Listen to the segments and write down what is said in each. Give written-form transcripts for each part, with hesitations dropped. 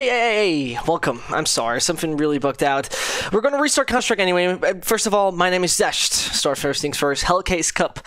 Hey, welcome. I'm sorry, something really bugged out. We're going to restart Counter-Strike anyway. First of all, my name is Zesht. Start first things first. Hellcase Cup.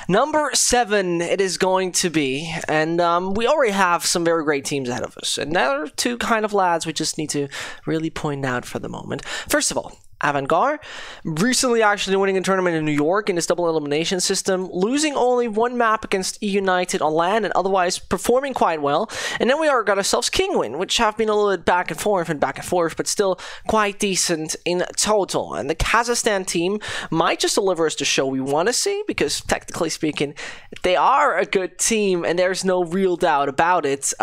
Number 7 it is going to be. And we already have some very great teams ahead of us. And there are two kind of lads we just need to really point out for the moment. First of all, AVANGAR, recently actually winning a tournament in New York in this double elimination system, losing only one map against E United on land and otherwise performing quite well. And then we got ourselves Kinguin, which have been a little bit back and forth, but still quite decent in total. And the Kazakhstan team might just deliver us the show we want to see, because technically speaking, they are a good team and there's no real doubt about it.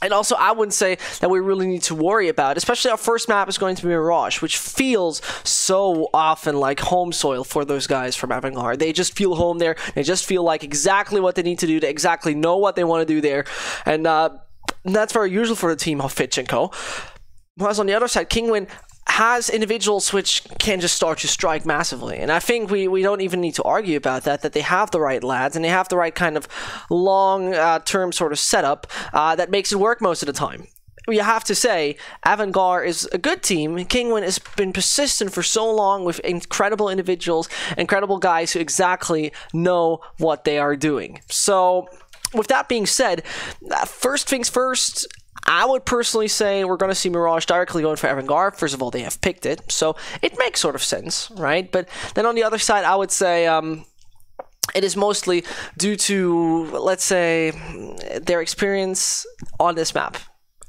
And also, I wouldn't say that we really need to worry about, especially our first map is going to be Mirage, which feels so often like home soil for those guys from AVANGAR. They just feel home there. They just feel like exactly what they need to do. They exactly know what they want to do there. And that's very usual for the team of Fitch and Co. Whereas on the other side, Kinguin has individuals which can just start to strike massively. And I think we don't even need to argue about that they have the right lads and they have the right kind of long-term sort of setup that makes it work most of the time. You have to say, AVANGAR is a good team. Kinguin has been persistent for so long with incredible individuals, incredible guys who exactly know what they are doing. So, with that being said, first things first, I would personally say we're going to see Mirage directly going for AVANGAR. First of all, they have picked it, so it makes sort of sense, right? But then on the other side, I would say it is mostly due to, let's say, their experience on this map.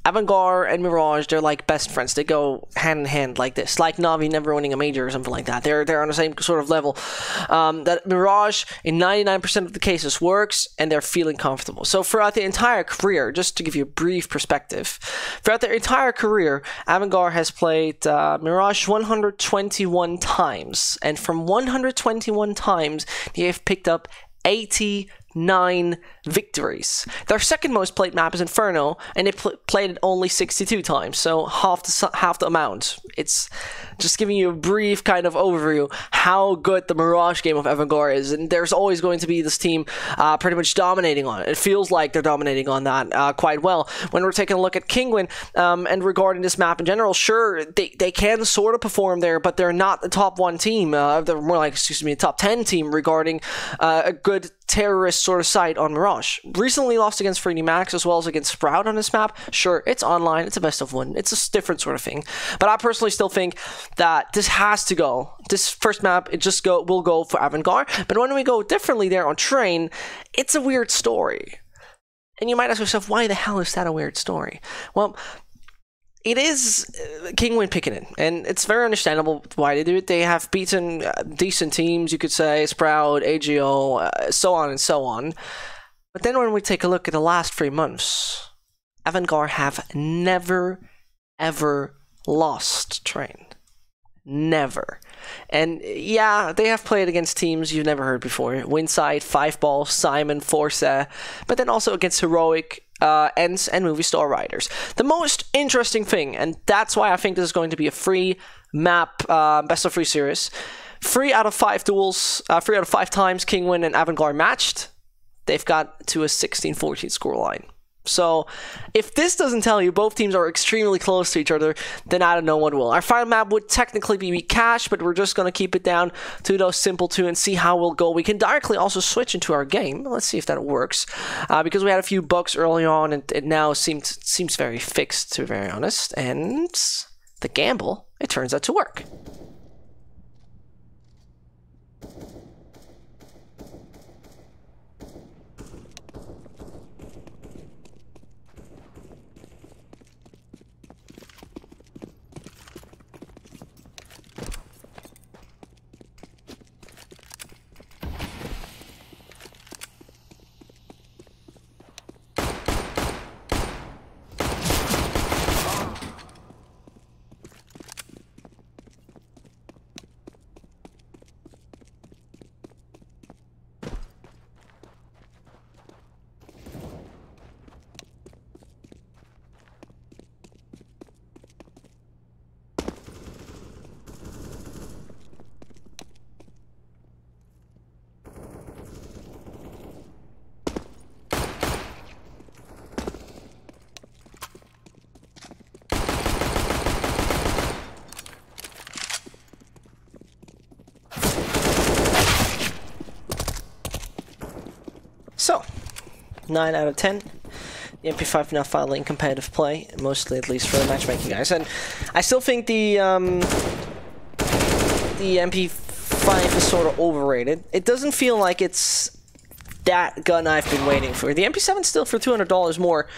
AVANGAR and Mirage, they're like best friends. They go hand in hand like this. Like Na'Vi never winning a major or something like that. They're on the same sort of level. That Mirage, in 99% of the cases, works, and they're feeling comfortable. So throughout the entire career, just to give you a brief perspective, throughout their entire career, AVANGAR has played Mirage 121 times. And from 121 times, they have picked up 89 victories. Their second most played map is Inferno, and they played it only 62 times, so half the amount. It's just giving you a brief kind of overview how good the Mirage game of AVANGAR is, and there's always going to be this team pretty much dominating on it. It feels like they're dominating on that quite well. When we're taking a look at Kinguin, and regarding this map in general, sure, they can sort of perform there, but they're not the top 1 team. They're more like, a top 10 team regarding a good terrorist sort of site on Mirage. Recently lost against 3D Max as well as against Sprout on this map. Sure, it's online, it's a best of 1, it's a different sort of thing. But I personally still think that this has to go. This first map, will go for AVANGAR. But when we go differently there on Train, it's a weird story. And you might ask yourself, why the hell is that a weird story? Well, it is Kinguin picking it, and it's very understandable why they do it. They have beaten decent teams, you could say, Sprout, AGO, so on and so on. But then when we take a look at the last 3 months, AVANGAR have never, ever lost Train. Never. And yeah, they have played against teams you've never heard before. Winside, 5-Ball, Simon, Forza, but then also against Heroic, Ents, and Movie Star Riders. The most interesting thing, and that's why I think this is going to be a free map, best of 3 series. 3 out of 5 duels, 3 out of 5 times Kinguin and AVANGAR matched, they've got to a 16-14 scoreline. So, if this doesn't tell you both teams are extremely close to each other, then I don't know what will. Our final map would technically be Cash, but we're just going to keep it down to those simple 2 and see how we'll go. We can directly also switch into our game. Let's see if that works. Because we had a few bugs early on, and it now seems very fixed, to be very honest. And the gamble, it turns out to work. 9 out of 10. The MP5 now finally in competitive play, mostly at least for the matchmaking guys. And I still think the MP5 is sort of overrated. It doesn't feel like it's that gun I've been waiting for. The MP7 still for $200 more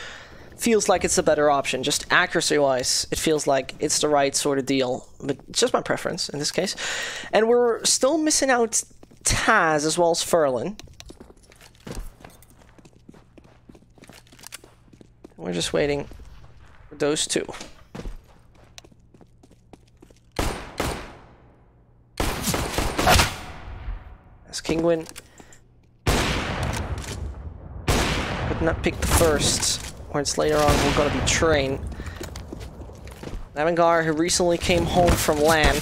feels like it's a better option. Just accuracy-wise, it feels like it's the right sort of deal. But it's just my preference in this case. And we're still missing out Taz as well as Furlan. We're just waiting for those two. As Kinguin could not pick the first, or it's later on we're gonna be trained. AVANGAR, who recently came home from LAN,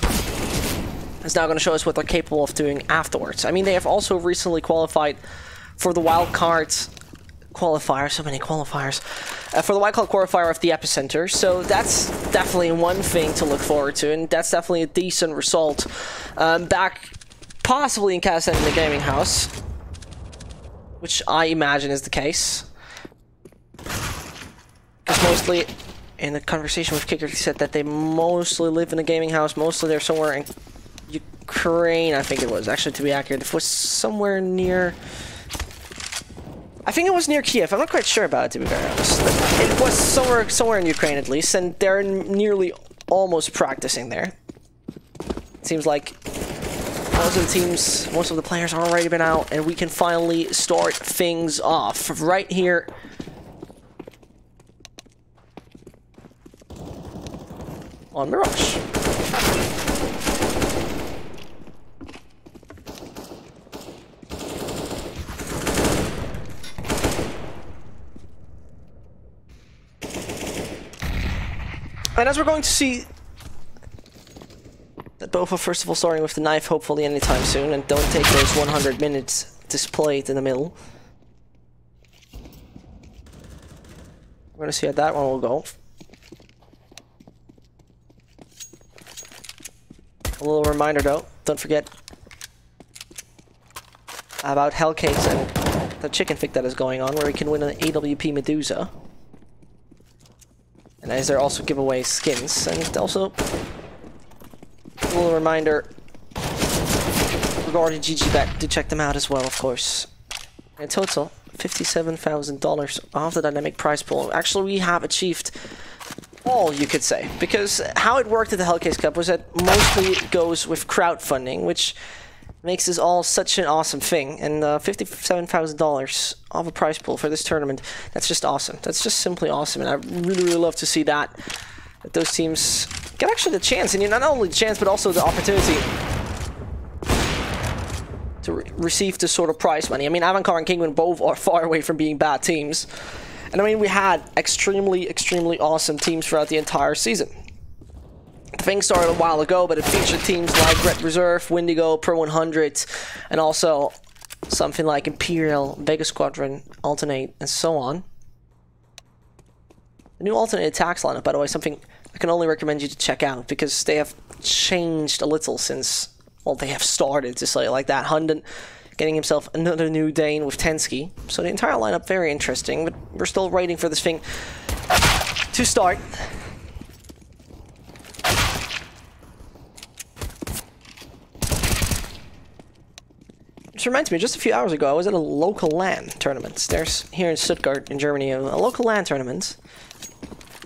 is now gonna show us what they're capable of doing afterwards. I mean, they have also recently qualified for the wildcard qualifier, so many qualifiers, for the wildcard qualifier of the Epicenter, so that's definitely one thing to look forward to, and that's definitely a decent result. Back possibly in Kazakhstan in the gaming house, which I imagine is the case. Because mostly, in the conversation with Kicker, he said that they mostly live in a gaming house, mostly they're somewhere in Ukraine, I think it was, actually to be accurate. It was somewhere near... I think it was near Kiev. I'm not quite sure about it, to be very honest. It was somewhere in Ukraine, at least, and they're nearly almost practicing there. It seems like most of the teams, most of the players have already been out, and we can finally start things off right here. On Mirage. And as we're going to see that both are first of all starting with the knife hopefully anytime soon, and don't take those 100 minutes displayed in the middle. We're going to see how that one will go. A little reminder though, don't forget about Hellcase and the chicken fic that is going on, where we can win an AWP Medusa. And as there also giveaway skins, and also a little reminder regarding GGBet to check them out as well, of course. In total, $57,000 off the dynamic prize pool. Actually, we have achieved all, you could say, because how it worked at the Hellcase Cup was that mostly it goes with crowdfunding, which makes this all such an awesome thing. And $57,000 off a prize pool for this tournament, that's just awesome. That's just simply awesome, and I really, really love to see that those teams get actually the chance, and not only the chance, but also the opportunity to receive this sort of prize money. I mean, AVANGAR and Kinguin both are far away from being bad teams. And I mean, we had extremely, extremely awesome teams throughout the entire season. The thing started a while ago, but it featured teams like Red Reserve, Windigo, Pro 100, and also something like Imperial, Vega Squadron, Alternate, and so on. The new Alternate Attacks lineup, by the way, something I can only recommend you to check out, because they have changed a little since, well, they have started, to say it like that. Hunden getting himself another new Dane with Tensky. So the entire lineup, very interesting, but we're still waiting for this thing to start. Which reminds me, just a few hours ago, I was at a local LAN tournament. There's, here in Stuttgart, in Germany, a local LAN tournament.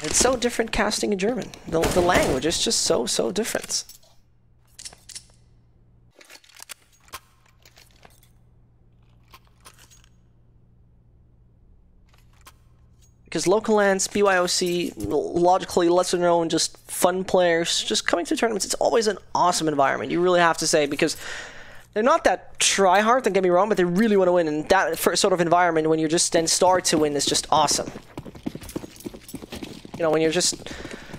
It's so different casting in German. The language is just so different. Because local LANs, BYOC, logically lesser known, just fun players, just coming to tournaments, it's always an awesome environment, you really have to say, because they're not that try-hard, don't get me wrong, but they really want to win, and that sort of environment, when you're just then start to win, is just awesome. You know, when you're just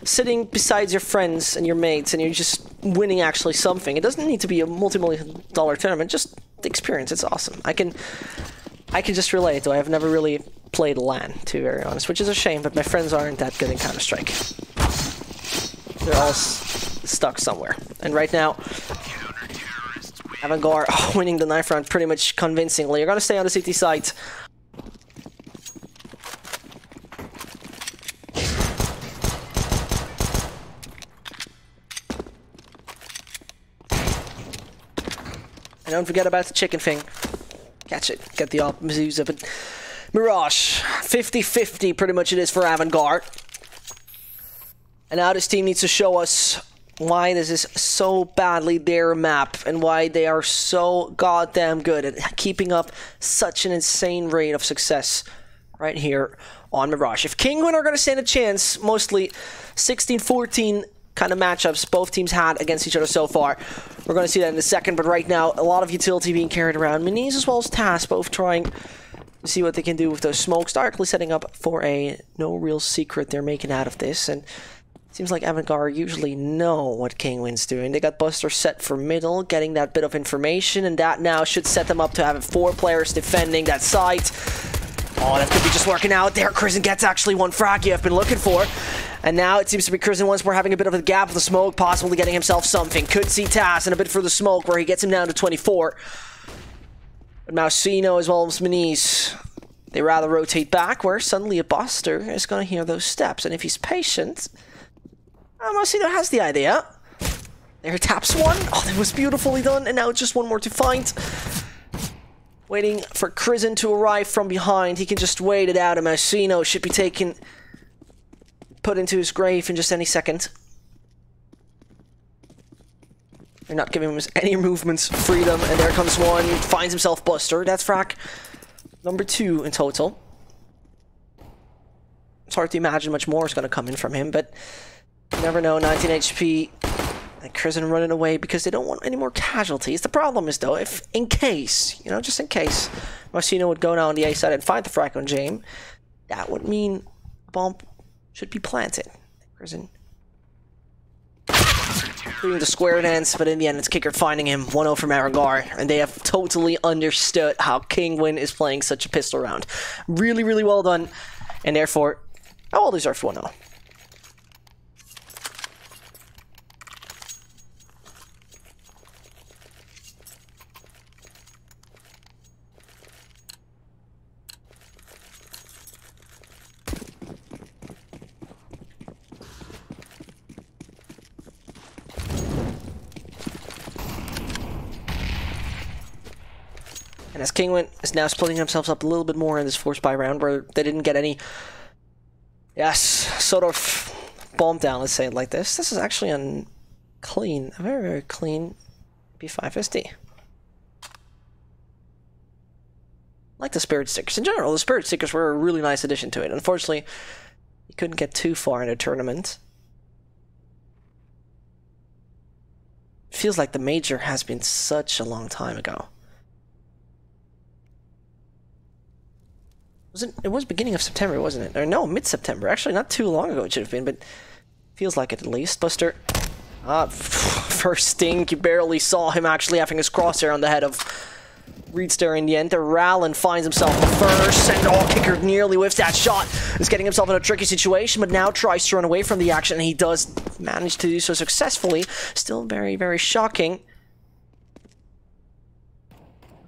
sitting beside your friends and your mates, and you're just winning actually something. It doesn't need to be a multi-million-dollar tournament, just the experience, it's awesome. I can just relate, though I have never really played LAN, to be very honest, which is a shame, but my friends aren't that good in Counter-Strike. They're all stuck somewhere. And right now, AVANGAR winning the knife round pretty much convincingly. You're gonna stay on the CT site. And don't forget about the chicken thing. Catch it. Get the Mizusa, but Mirage. 50-50 pretty much it is for AVANGAR. And now this team needs to show us why this is so badly their map and why they are so goddamn good at keeping up such an insane rate of success right here on Mirage. If Kinguin are going to stand a chance, mostly 16-14 kind of matchups both teams had against each other so far. We're going to see that in a second, but right now, a lot of utility being carried around. Minis as well as TAS, both trying to see what they can do with those smokes. Darkly setting up for a no real secret they're making out of this, and seems like AVANGAR usually know what Kinguin's doing. They got Buster set for middle, getting that bit of information, and that now should set them up to having 4 players defending that site. Oh, that could be just working out there. Krisen gets actually one frag I've been looking for. And now it seems to be Krisen once more having a bit of a gap with the smoke, possibly getting himself something. Could see TAS and a bit for the smoke where he gets him down to 24. But Mausino as well as Maniz, they rather rotate back where suddenly a Buster is going to hear those steps. And if he's patient, Mausino has the idea. There, taps one. Oh, that was beautifully done. And now just one more to find. Waiting for Krisen to arrive from behind. He can just wait it out, and Mausino should be put into his grave in just any second. They're not giving him any movement freedom, and there comes one. Finds himself Buster. That's frac number 2 in total. It's hard to imagine much more is going to come in from him, but you never know. 19 HP. And Krisen running away because they don't want any more casualties. The problem is, though, if in case, you know, just in case, Mausino would go down on the A side and find the frag on James, that would mean a bomb should be planted. Krisen doing the square dance, but in the end, it's Kicker finding him. 1-0 from AVANGAR, and they have totally understood how Kinguin is playing such a pistol round. Really, really well done, and therefore, I will deserve 1-0. And as Kinguin is now splitting themselves up a little bit more in this 4-spy round where they didn't get any, yes, sort of bomb down, let's say it like this. This is actually a very, very clean B5 SD. Like the Spirit Stickers. In general, the Spirit Stickers were a really nice addition to it. Unfortunately, you couldn't get too far in a tournament. Feels like the Major has been such a long time ago. It was beginning of September, wasn't it? Or no, mid-September. Actually, not too long ago it should have been, but feels like it at least. Buster, first sting. You barely saw him actually having his crosshair on the head of Reeds there in the end. Rallen finds himself first, and Kicker nearly whiffs that shot. Is getting himself in a tricky situation, but now tries to run away from the action, and he does manage to do so successfully. Still very, very shocking.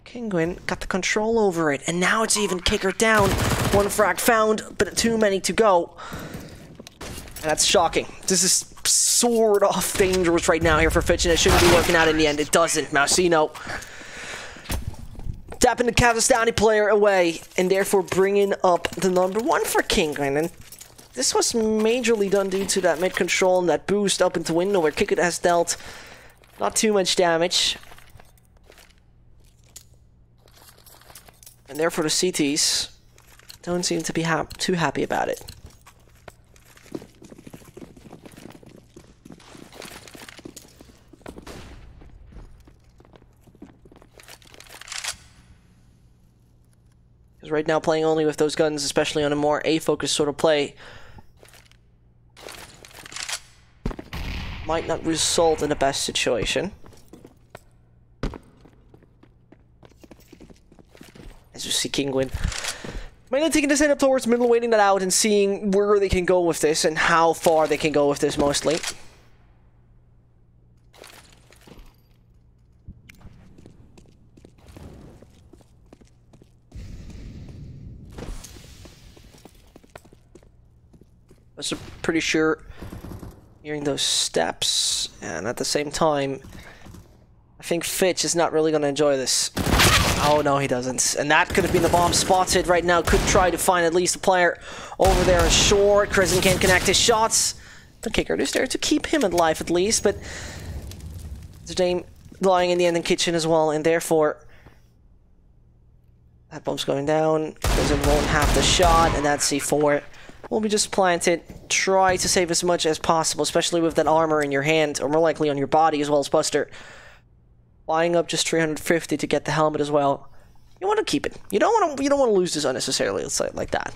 Kinguin got the control over it, and now it's even Kicker down. 1 frag found, but too many to go. And that's shocking. This is sort of dangerous right now here for Fitch, and it shouldn't be working out in the end. It doesn't. Mausino tapping the Kazakhstani player away, and therefore bringing up the number 1 for Kinguin. And this was majorly done due to that mid control and that boost up into window where Kicker has dealt not too much damage. And therefore the CTs don't seem to be too happy about it. Because right now playing only with those guns, especially on a more A-focused sort of play, might not result in the best situation. As you see Kinguin mainly taking this head up towards middle, waiting that out and seeing where they can go with this and how far they can go with this mostly. I was pretty sure hearing those steps, and at the same time I think Fitch is not really going to enjoy this. Oh, no, he doesn't. And that could have been the bomb spotted right now. Could try to find at least a player over there short. Krisen can't connect his shots. The kicker is there to keep him alive at least, but Dame lying in the end in kitchen as well, and therefore that bomb's going down. Krisen won't have the shot, and that C4 will be just planted. Try to save as much as possible, especially with that armor in your hand, or more likely on your body as well as Buster. Buying up just 350 to get the helmet as well. You want to keep it. You don't want to lose this unnecessarily. Let's say it like that.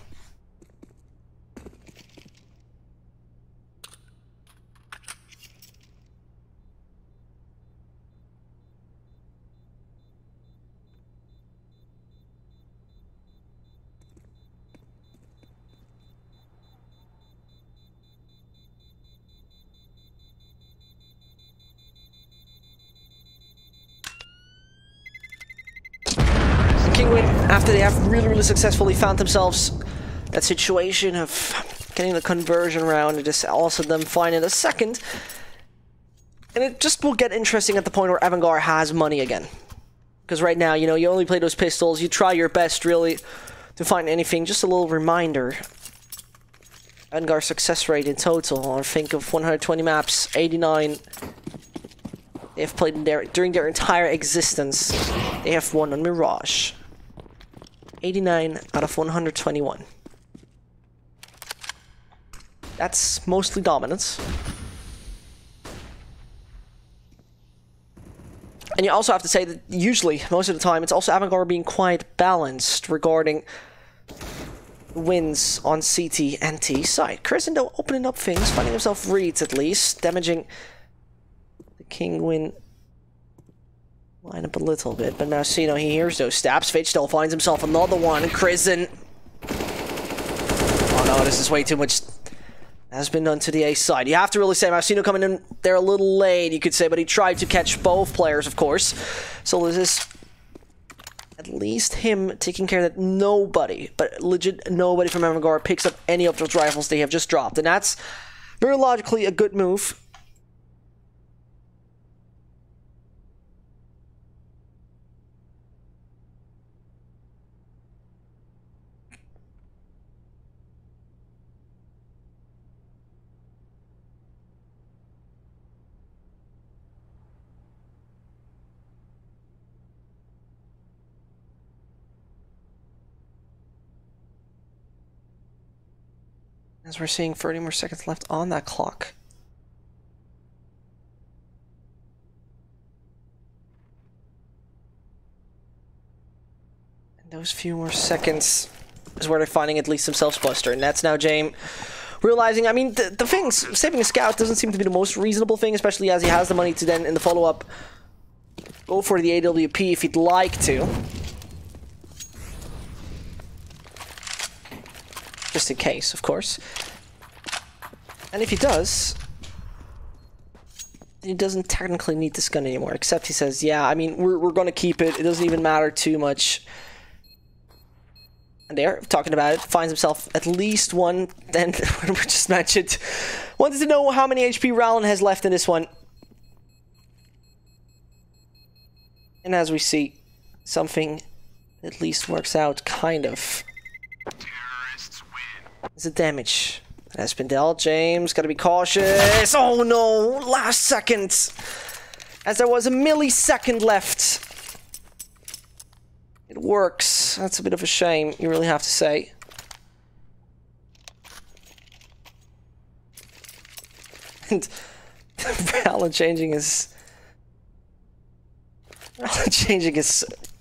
Kinguin, after they have really successfully found themselves that situation of getting the conversion round, it is also them finding a second. And it just will get interesting at the point where AVANGAR has money again. Because right now, you know, you only play those pistols, you try your best really to find anything. Just a little reminder. AVANGAR success rate in total, I think of 120 maps, 89. They have played during their entire existence. They have won on Mirage. 89 out of 121. That's mostly dominance. And you also have to say that usually, most of the time, it's also AVANGAR being quite balanced regarding wins on CT and T side. Krisen, though, opening up things, finding himself reads at least, damaging the Kinguin line up a little bit, but now Sino, he hears those stabs. Fitch still finds himself another one. Krisen. Oh no, this is way too much. Has been done to the A side. You have to really say Massino coming in there a little late, you could say, but he tried to catch both players, of course. So this is at least him taking care that nobody, but legit nobody from AVANGAR picks up any of those rifles they have just dropped. And that's very logically a good move. As we're seeing 30 more seconds left on that clock. And those few more seconds is where they're finding at least themselves Buster. And that's now James realizing, I mean, the things, saving a scout doesn't seem to be the most reasonable thing, especially as he has the money to then, in the follow-up, go for the AWP if he'd like to. Just in case, of course. And if he does, he doesn't technically need this gun anymore, except he says, yeah, I mean, we're gonna keep it. It doesn't even matter too much. And there, talking about it, finds himself at least one, then, we just mentioned. Wanted to know how many HP Rowland has left in this one. And as we see, something at least works out, kind of. It's a damage that has been dealt. James, gotta be cautious. Oh no, last second. As there was a millisecond left. It works. That's a bit of a shame, you really have to say. And Alan changing his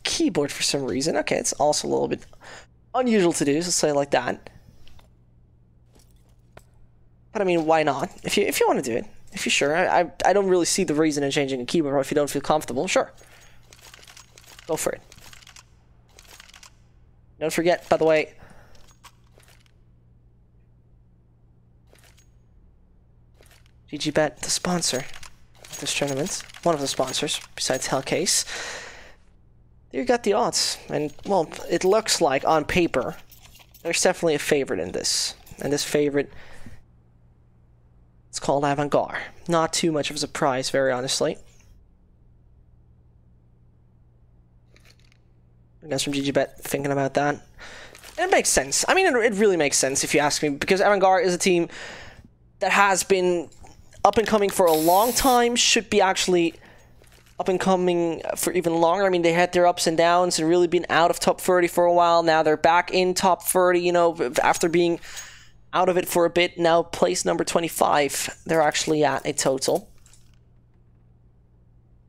keyboard for some reason. Okay, it's also a little bit unusual to do, so let's say it like that. But I mean, why not? If you want to do it, if you're sure, I don't really see the reason in changing a keyboard. If you don't feel comfortable, sure, go for it. Don't forget, by the way, GGBet, the sponsor of this tournament, one of the sponsors besides Hellcase. You got the odds, and well, it looks like on paper there's definitely a favorite in this, and this favorite. It's called AVANGAR. Not too much of a surprise, very honestly. guys from GGBet thinking about that. And it makes sense. I mean, it really makes sense if you ask me, because AVANGAR is a team that has been up and coming for a long time, should be actually up and coming for even longer. I mean, they had their ups and downs and really been out of top 30 for a while. Now they're back in top 30, you know, after being out of it for a bit. Now place number 25, they're actually at a total.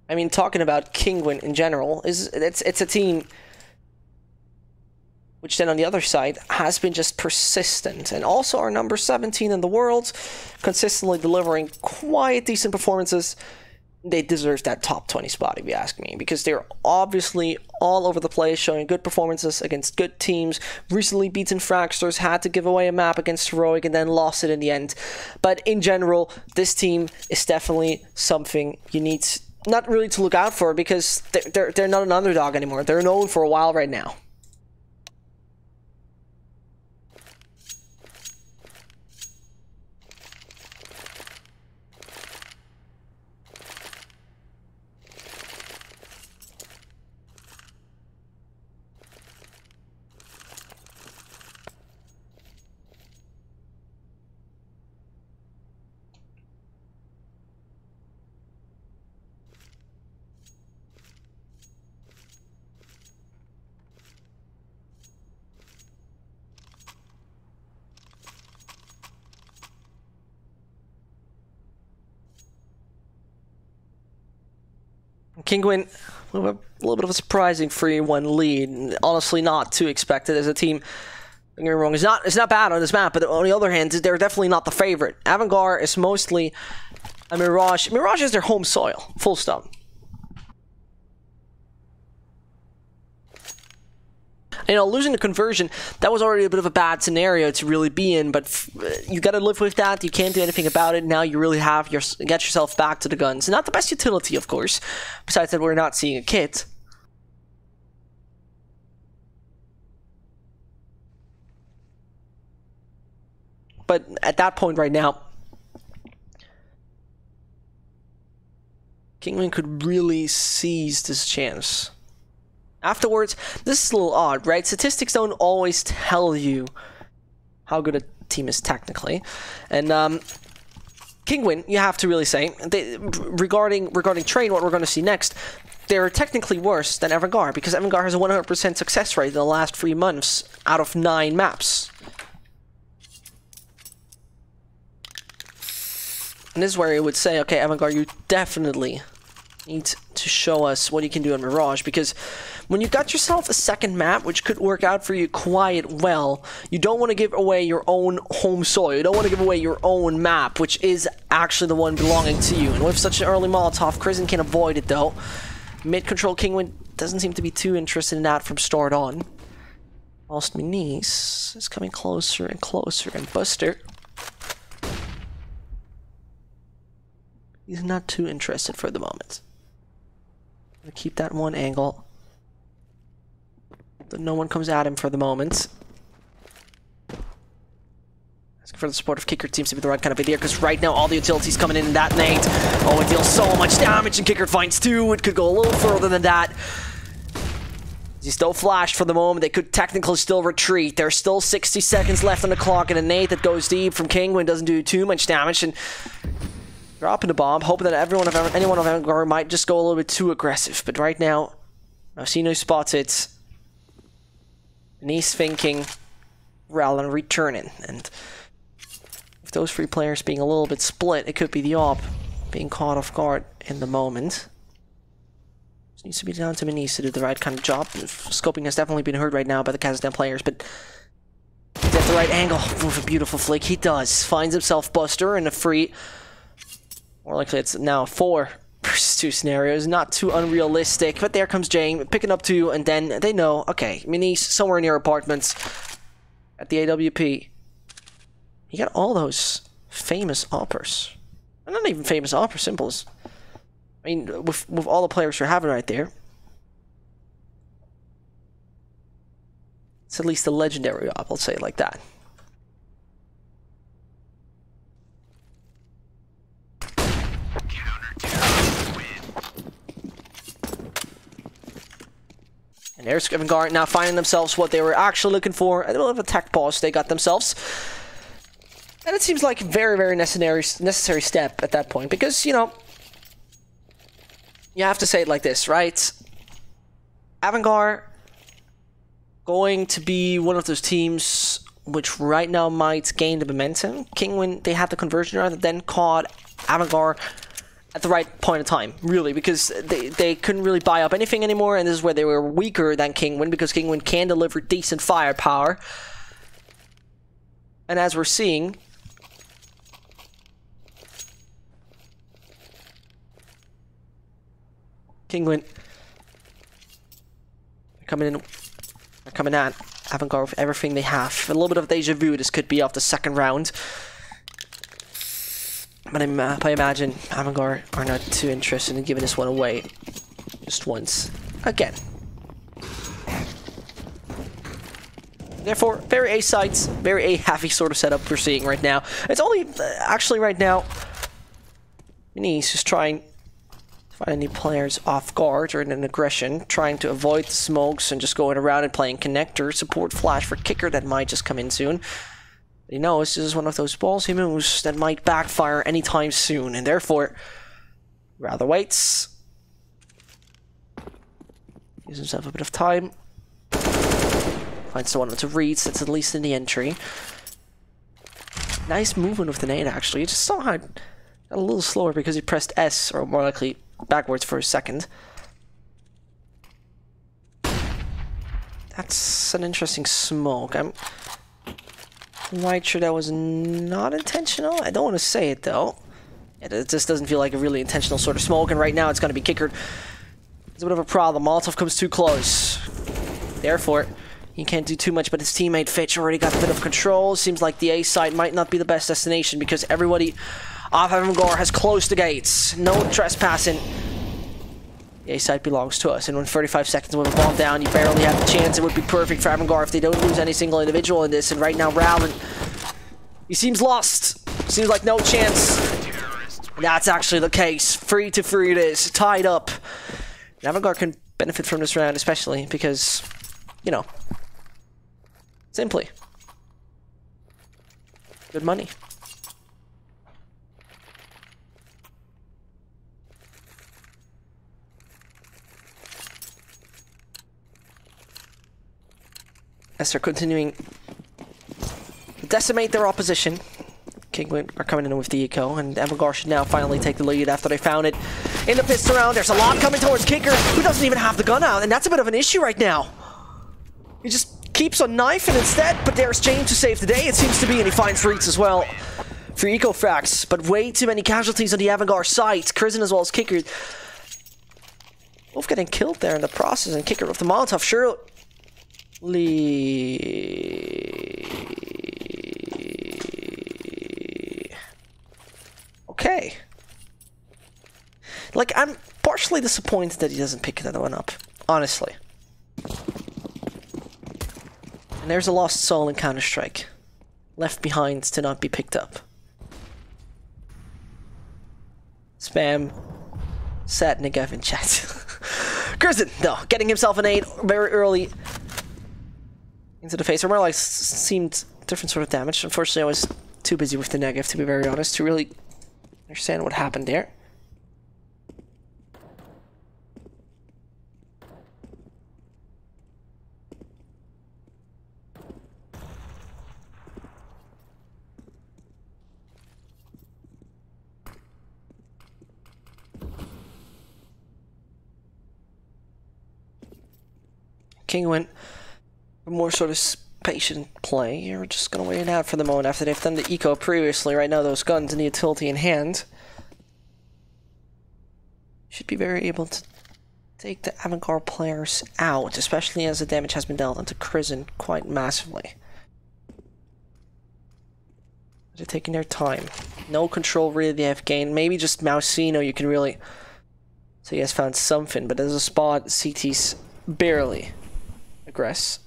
I mean, talking about Kinguin in general, it's a team which then on the other side has been just persistent, and also are number 17 in the world, consistently delivering quite decent performances. They deserve that top 20 spot if you ask me, because they're obviously all over the place, showing good performances against good teams. Recently beaten Fragsters, had to give away a map against Heroic and then lost it in the end. But in general, this team is definitely something you need not really to look out for, because they're not an underdog anymore. They're known for a while right now. Kinguin, a little bit of a surprising 3-1 lead. Honestly, not too expected as a team. Don't get me wrong, it's not bad on this map, but on the other hand, they're definitely not the favorite. AVANGAR is mostly a mirage. Mirage is their home soil, full stop. You know, losing the conversion, that was already a bit of a bad scenario to really be in, but you gotta live with that. You can't do anything about it. Now you really have get yourself back to the guns. Not the best utility, of course, besides that we're not seeing a kit. But at that point right now, Kinguin could really seize this chance. Afterwards, this is a little odd, right? Statistics don't always tell you how good a team is technically. And Kinguin, you have to really say, regarding Train, what we're going to see next, they're technically worse than AVANGAR, because AVANGAR has a 100% success rate in the last 3 months out of 9 maps. And this is where you would say, okay, AVANGAR, you definitely need to show us what you can do in Mirage, because when you've got yourself a second map which could work out for you quite well, you don't want to give away your own home soil. You don't want to give away your own map, which is actually the one belonging to you. And with such an early Molotov, Crizin can avoid it though. Mid-control Kinguin doesn't seem to be too interested in that from start on. Whilst Minise is coming closer and closer, and Buster, he's not too interested for the moment. Gonna keep that one angle. But no one comes at him for the moment. Asking for the support of Kicker seems to be the right kind of idea, because right now all the utilities coming in that nade. Oh, it deals so much damage, and Kicker finds 2. It could go a little further than that. He's still flashed for the moment. They could technically still retreat. There's still 60 seconds left on the clock, and a nade that goes deep from Kinguin doesn't do too much damage. And dropping the bomb, hoping that anyone of AVANGAR might just go a little bit too aggressive. But right now, Nocino spots it. And he's thinking, rather than returning. And with those 3 players being a little bit split, it could be the AWP being caught off guard in the moment. Just needs to be down to Minise to do the right kind of job. Scoping has definitely been heard right now by the Kazakhstan players, but he's at the right angle with a beautiful flick. He does. Finds himself Buster in a free. More likely it's now 4 versus 2 scenarios. Not too unrealistic, but there comes Jane picking up 2, and then they know, okay, Minise somewhere near apartments at the AWP. You got all those famous oppers. And not even famous opera simples. I mean, with all the players you're having right there, it's at least a legendary op, I'll say it like that. And There's AVANGAR now finding themselves what they were actually looking for. A little bit of a tech pause they got themselves. And it seems like a very, very necessary step at that point. Because, you know, you have to say it like this, right? AVANGAR going to be one of those teams which right now might gain the momentum. Kinguin, they had the conversion rather then caught AVANGAR at the right point of time, really, because they couldn't really buy up anything anymore, and this is where they were weaker than Kinguin, because Kinguin can deliver decent firepower. And as we're seeing, Kinguin coming in, they're coming at AVANGAR with everything they have. A little bit of deja vu, this could be off the second round. But I imagine AVANGAR are not too interested in giving this one away just once again. Therefore, very A sides, very A heavy sort of setup we're seeing right now. It's only actually right now, he's just trying to find any players off guard or in an aggression, trying to avoid the smokes and just going around and playing connector, support flash for kicker that might just come in soon. He knows this is one of those ballsy moves that might backfire anytime soon, and therefore, rather waits. Gives himself a bit of time. Finds the one to read, that's at least in the entry. Nice movement with the nade, actually. You just saw how it got a little slower because he pressed S, or more likely backwards for a second. That's an interesting smoke. I'm quite sure that was not intentional. I don't want to say it though. It just doesn't feel like a really intentional sort of smoke, and right now it's going to be kickered. It's a bit of a problem. Molotov comes too close. Therefore, he can't do too much, but his teammate Fitch already got a bit of control. Seems like the A side might not be the best destination because everybody off AVANGAR has closed the gates. No trespassing. The A side belongs to us, and when 35 seconds with a bomb down, you barely have the chance. It would be perfect for AVANGAR if they don't lose any single individual in this, and right now Rowland, he seems lost. Seems like no chance. That's actually the case. 3-3 it is. Tied up. And AVANGAR can benefit from this round, especially because, you know, simply good money. As they're continuing to decimate their opposition, Kinguin are coming in with the eco, and AVANGAR should now finally take the lead after they found it in the pistol round. There's a lot coming towards Kicker, who doesn't even have the gun out, and that's a bit of an issue right now. He just keeps on knifing instead, but there's James to save the day, it seems to be, and he finds Reeds as well for eco fracks, but way too many casualties on the AVANGAR side. Krisen as well as Kicker both getting killed there in the process, and Kicker with the Molotov surely. Okay. Like, I'm partially disappointed that he doesn't pick that one up, honestly. And there's a lost soul in Counter-Strike. Left behind to not be picked up. Spam. Sad Nigav in chat. Kristen, no, getting himself an 8 very early into the face. Or more like seemed different sort of damage. Unfortunately, I was too busy with the negative, to be very honest, to really understand what happened there. Kinguin, more sort of patient play. You're just gonna wait it out for the moment after they've done the eco previously. Right now, those guns and the utility in hand should be very able to take the AVANGAR players out, especially as the damage has been dealt into Krisen quite massively. They're taking their time. No control really they have gained. Maybe just Mousino you can really say he has found something, but as a spot, CT's barely aggress.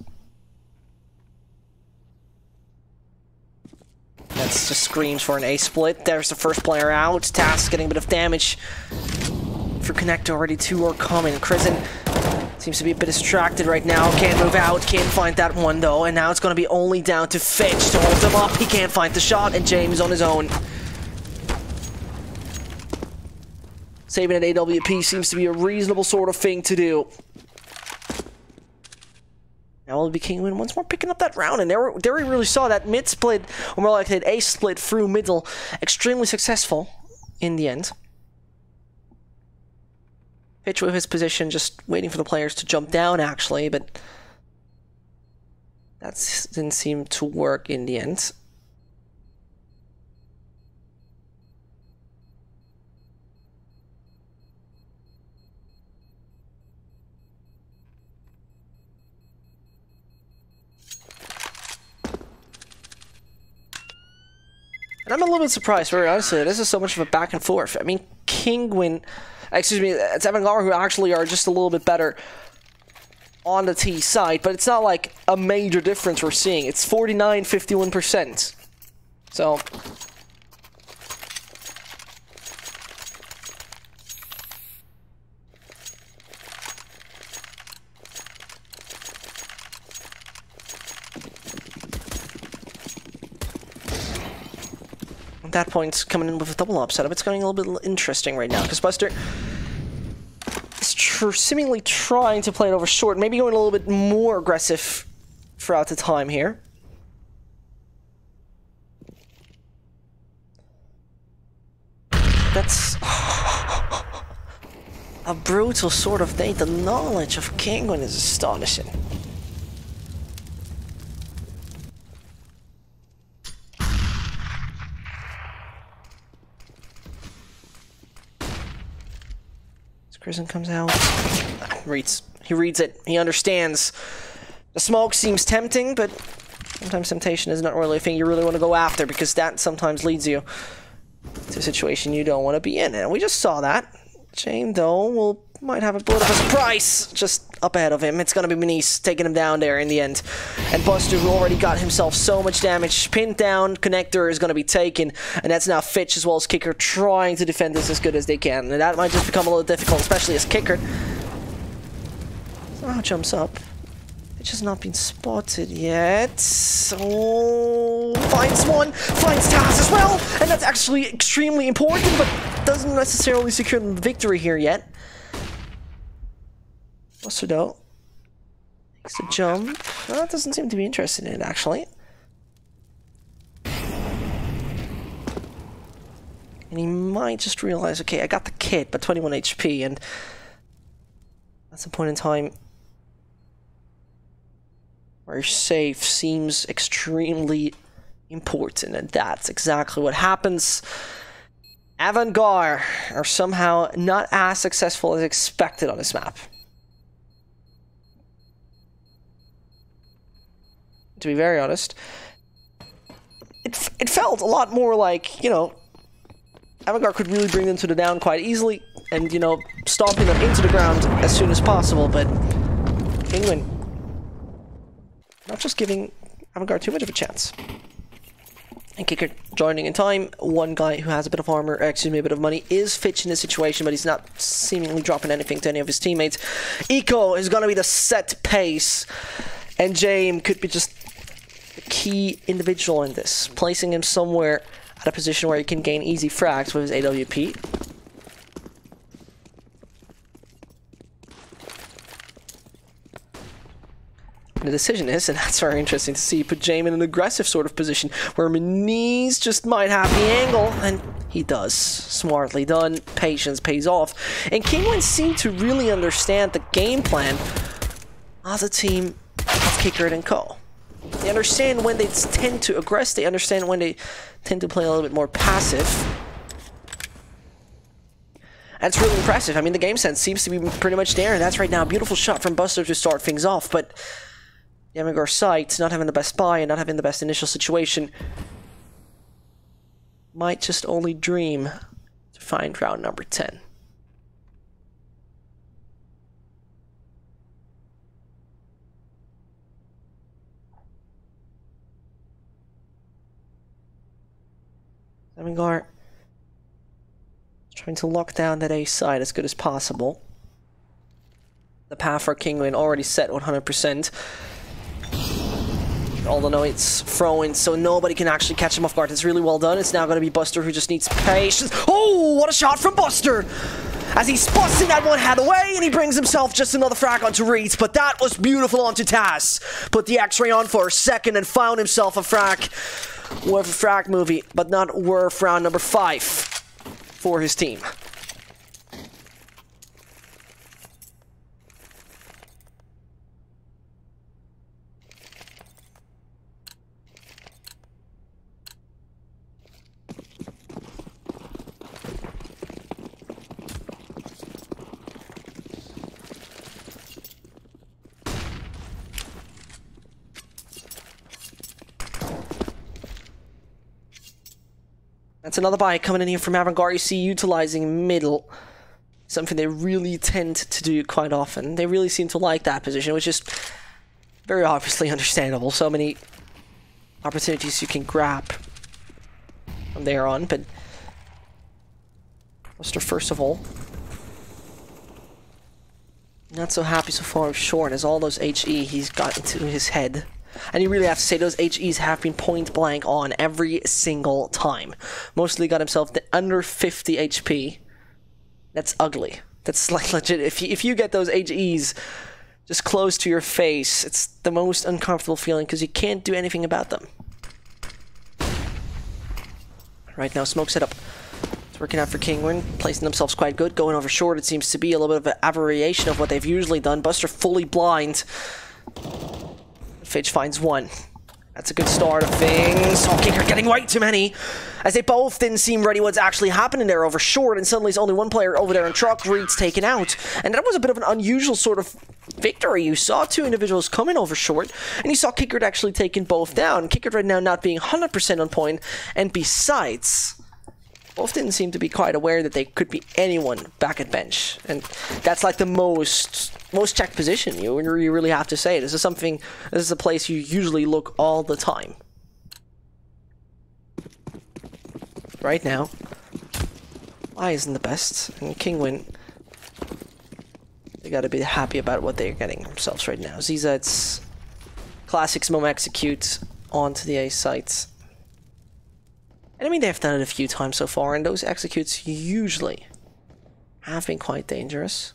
That's just screams for an A split. There's the first player out. Task getting a bit of damage. For Connect already 2 are coming. Krisen Seems to be a bit distracted right now. Can't move out. Can't find that one, though. And now it's going to be only down to Fitch to hold him up. He can't find the shot, and James on his own. Saving an AWP seems to be a reasonable sort of thing to do. Now it'll be Kinguin once more picking up that round. And there we really saw that mid split, or more like an A split through middle. Extremely successful in the end. Fitch with his position, just waiting for the players to jump down, actually, but that didn't seem to work in the end. And I'm a little bit surprised, very honestly, this is so much of a back and forth. I mean, Kinguin... Excuse me, it's AVANGAR who actually are just a little bit better on the T side, but it's not like a major difference we're seeing. It's 49-51%. So... At that point, coming in with a double up setup, it's getting a little bit interesting right now, because Buster is seemingly trying to play it over short, maybe going a little bit more aggressive throughout the time here. That's a brutal sort of day. The knowledge of Kinguin is astonishing. Prison comes out. He reads it. He understands. The smoke seems tempting, but sometimes temptation is not really a thing you really want to go after, because that sometimes leads you to a situation you don't want to be in. And we just saw that. Shane, though, might have a bit of a surprise just up ahead of him. It's going to be Manise taking him down there in the end. And Buster, who already got himself so much damage, pinned down, connector is going to be taken. And that's now Fitch as well as Kicker trying to defend this as good as they can. And that might just become a little difficult, especially as Kicker somehow jumps up. Fitch has not been spotted yet. Oh, finds one, finds Taz as well. And that's actually extremely important, but doesn't necessarily secure the victory here yet. Buster, though, makes a jump. Well, that doesn't seem to be interested in it, actually. And he might just realize, okay, I got the kit, but 21 HP, and that's a point in time where safe seems extremely important, and that's exactly what happens. AVANGAR are somehow not as successful as expected on this map. To be very honest, it felt a lot more like, you know, AVANGAR could really bring them to the down quite easily and, you know, stomping them into the ground as soon as possible, but Kinguin not just giving AVANGAR too much of a chance. And Kicker joining in time. One guy who has a bit of armor, excuse me, a bit of money, is Fitch in this situation, but he's not seemingly dropping anything to any of his teammates. Eco is going to be the set pace, and James could be just the key individual in this, placing him somewhere at a position where he can gain easy frags with his AWP. The decision is, and that's very interesting to see, put James in an aggressive sort of position where Manise just might have the angle, and he does. Smartly done. Patience pays off. And Kinguin seemed to really understand the game plan of the team of Kicker and Co. They understand when they tend to aggress, they understand when they tend to play a little bit more passive. And it's really impressive. I mean, the game sense seems to be pretty much there, and that's right now a beautiful shot from Buster to start things off, but the AVANGAR site, not having the best buy and not having the best initial situation, might just only dream to find round number 10. AVANGAR is trying to lock down that A side as good as possible. And the decision is, and that's very interesting to see, put Jamin in an aggressive sort of position where Manise just might have the angle, and he does. Smartly done. Patience pays off. And The path for Kinguin already set 100%. Although no, it's throwing, so nobody can actually catch him off guard. It's really well done. It's now going to be Buster who just needs patience. Oh, what a shot from Buster! As he's busting that one head away, and he brings himself just another frag onto Reeds. But that was beautiful onto Taz. Put the X-ray on for a second and found himself a frag worth a frag movie, but not worth round number 5 for his team. That's another buy coming in here from AVANGAR. You see, utilizing middle. Something they really tend to do quite often. They really seem to like that position, which is very obviously understandable. So many opportunities you can grab from there on. But Buster, first of all, not so happy so far with Shorn, as all those HE he's got into his head. And you really have to say those HEs have been point blank on every single time. Mostly got himself to under 50 HP. That's ugly. That's like legit. If you get those HEs just close to your face, it's the most uncomfortable feeling because you can't do anything about them. Right now, smoke setup. It's working out for Kinguin, placing themselves quite good. Going over short, it seems to be a little bit of an variation of what they've usually done. Buster fully blind. Fidge finds one. That's a good start of things. Oh, Kicker getting way too many. As they both didn't seem ready what's actually happening there over short, and suddenly it's only one player over there in truck. Reed's taken out. And that was a bit of an unusual sort of victory. You saw two individuals coming over short, and you saw Kicker actually taking both down. Kicker right now not being 100% on point, and besides, both didn't seem to be quite aware that they could be anyone back at bench. And that's like the most checked position. You really have to say. This is a place you usually look all the time. Right now, I isn't the best, and Kinguin, they gotta be happy about what they're getting themselves right now. Ziza, it's classic Mom execute onto the A site. And I mean, they've done it a few times so far, and those executes usually have been quite dangerous.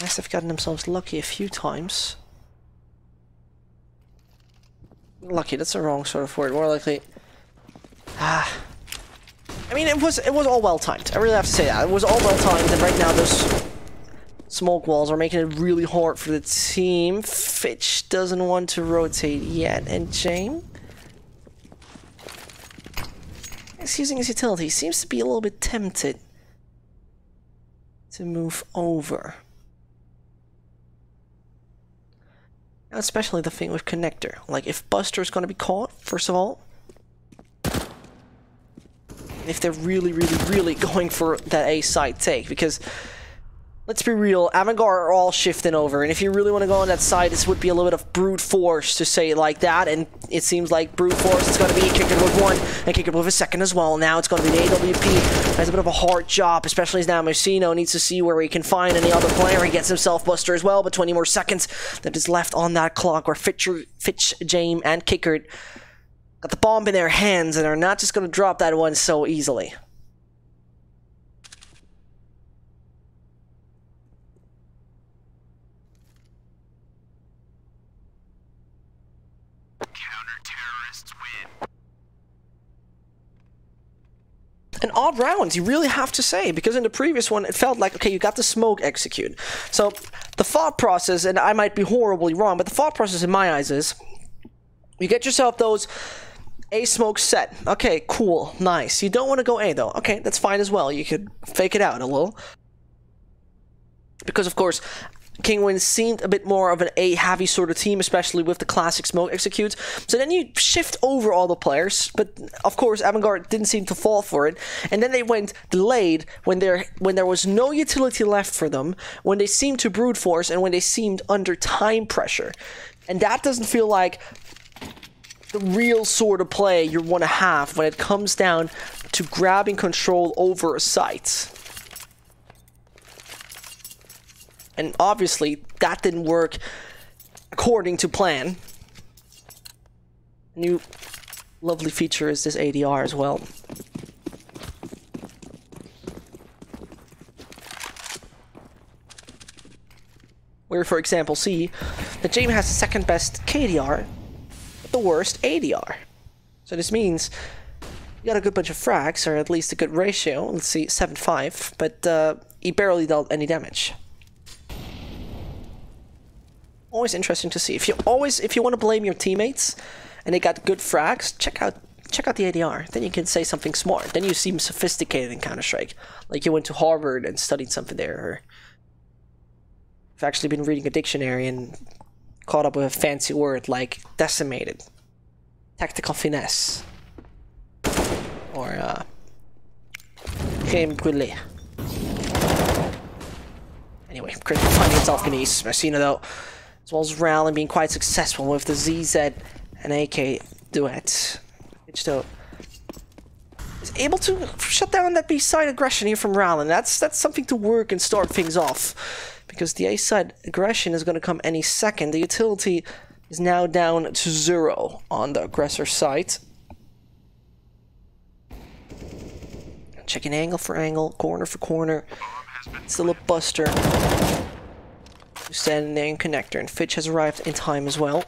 Yes, they've gotten themselves lucky a few times. Lucky, that's the wrong sort of word. More likely... I mean, it was all well timed. I really have to say that. It was all well timed, and right now those smoke walls are making it really hard for the team. Fitch doesn't want to rotate yet, and James is using his utility. He seems to be a little bit tempted to move over. Now, especially the thing with connector. Like, if Buster's going to be caught, first of all, if they're really going for that A side take, because let's be real, AVANGAR are all shifting over, and if you really want to go on that side, this would be a little bit of brute force to say it like that, and it seems like brute force is going to be Kicker with one, and Kicker with a second as well. Now it's going to be the AWP. Has a bit of a hard job, especially as now Messino needs to see where he can find any other player. He gets himself Buster as well, but 20 more seconds that is left on that clock, where Fitch, James, and Kicker got the bomb in their hands, and are not just going to drop that one so easily. Counter-terrorists win. An odd round, you really have to say, because in the previous one, it felt like, okay, you got the smoke execute. So, the thought process, and I might be horribly wrong, but the thought process in my eyes is, you get yourself those A smoke set. Okay, cool, nice. You don't want to go A though. Okay, that's fine as well. You could fake it out a little. Because of course, Kinguin seemed a bit more of an A-heavy sort of team, especially with the classic smoke executes. So then you shift over all the players, but of course AVANGAR didn't seem to fall for it. And then they went delayed when there was no utility left for them, when they seemed to brute force, and when they seemed under time pressure. And that doesn't feel like the real sort of play you want to have when it comes down to grabbing control over a site. And obviously, that didn't work according to plan. New lovely feature is this ADR as well. Where, for example, see that Jamie has the second best KDR, but the worst ADR. So this means you got a good bunch of frags, or at least a good ratio. Let's see, 7-5, but he barely dealt any damage. Always interesting to see. If you want to blame your teammates and they got good frags, check out the ADR. Then you can say something smart. Then you seem sophisticated in Counter-Strike, like you went to Harvard and studied something there, or I've actually been reading a dictionary and caught up with a fancy word like decimated, tactical finesse, or crème brûlée. Anyway, critical finding itself in East. Messina, though, as well as Rallen being quite successful with the ZZ and AK duet, which though is able to shut down that B-side aggression here from Rallen. That's something to work and start things off. Because the A-side aggression is going to come any second. The utility is now down to 0 on the aggressor side. Checking angle for angle, corner for corner. Still a Buster. Who's standing there in connector, and Fitch has arrived in time as well.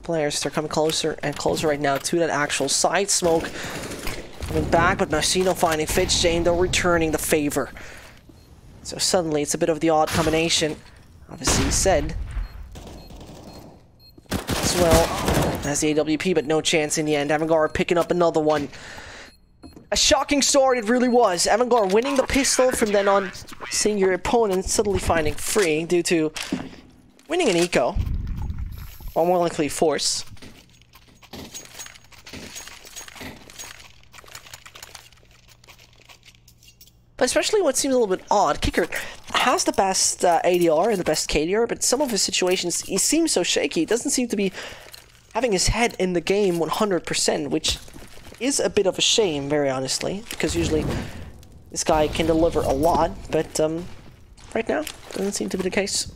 Players are coming closer and closer right now to that actual side. Smoke coming back, but Messina finding Fitch. Jane, though, returning the favor. So suddenly, it's a bit of the odd combination. Obviously, said as well as the AWP, but no chance in the end. AVANGAR picking up another one. A shocking start, it really was. AVANGAR winning the pistol, from then on seeing your opponent suddenly finding free due to winning an eco, or more likely force. But especially what seems a little bit odd, Kicker has the best ADR and the best KDR, but some of his situations, he seems so shaky. He doesn't seem to be having his head in the game 100%, which is a bit of a shame, very honestly, because usually this guy can deliver a lot, but right now, doesn't seem to be the case.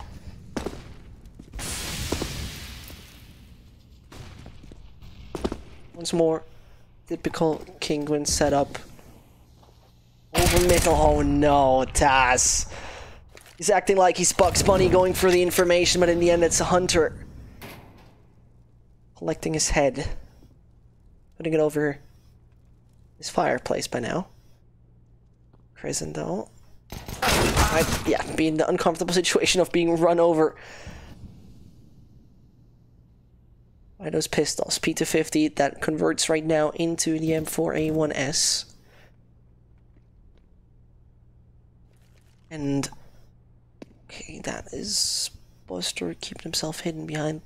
Once more, typical Kinguin setup. Over middle, oh no, Taz. He's acting like he's Bugs Bunny going for the information, but in the end it's a hunter. Collecting his head. Putting it over his fireplace by now. Prison though. Yeah, be in the uncomfortable situation of being run over by those pistols. P250 that converts right now into the M4A1S. And okay, that is Buster keeping himself hidden behind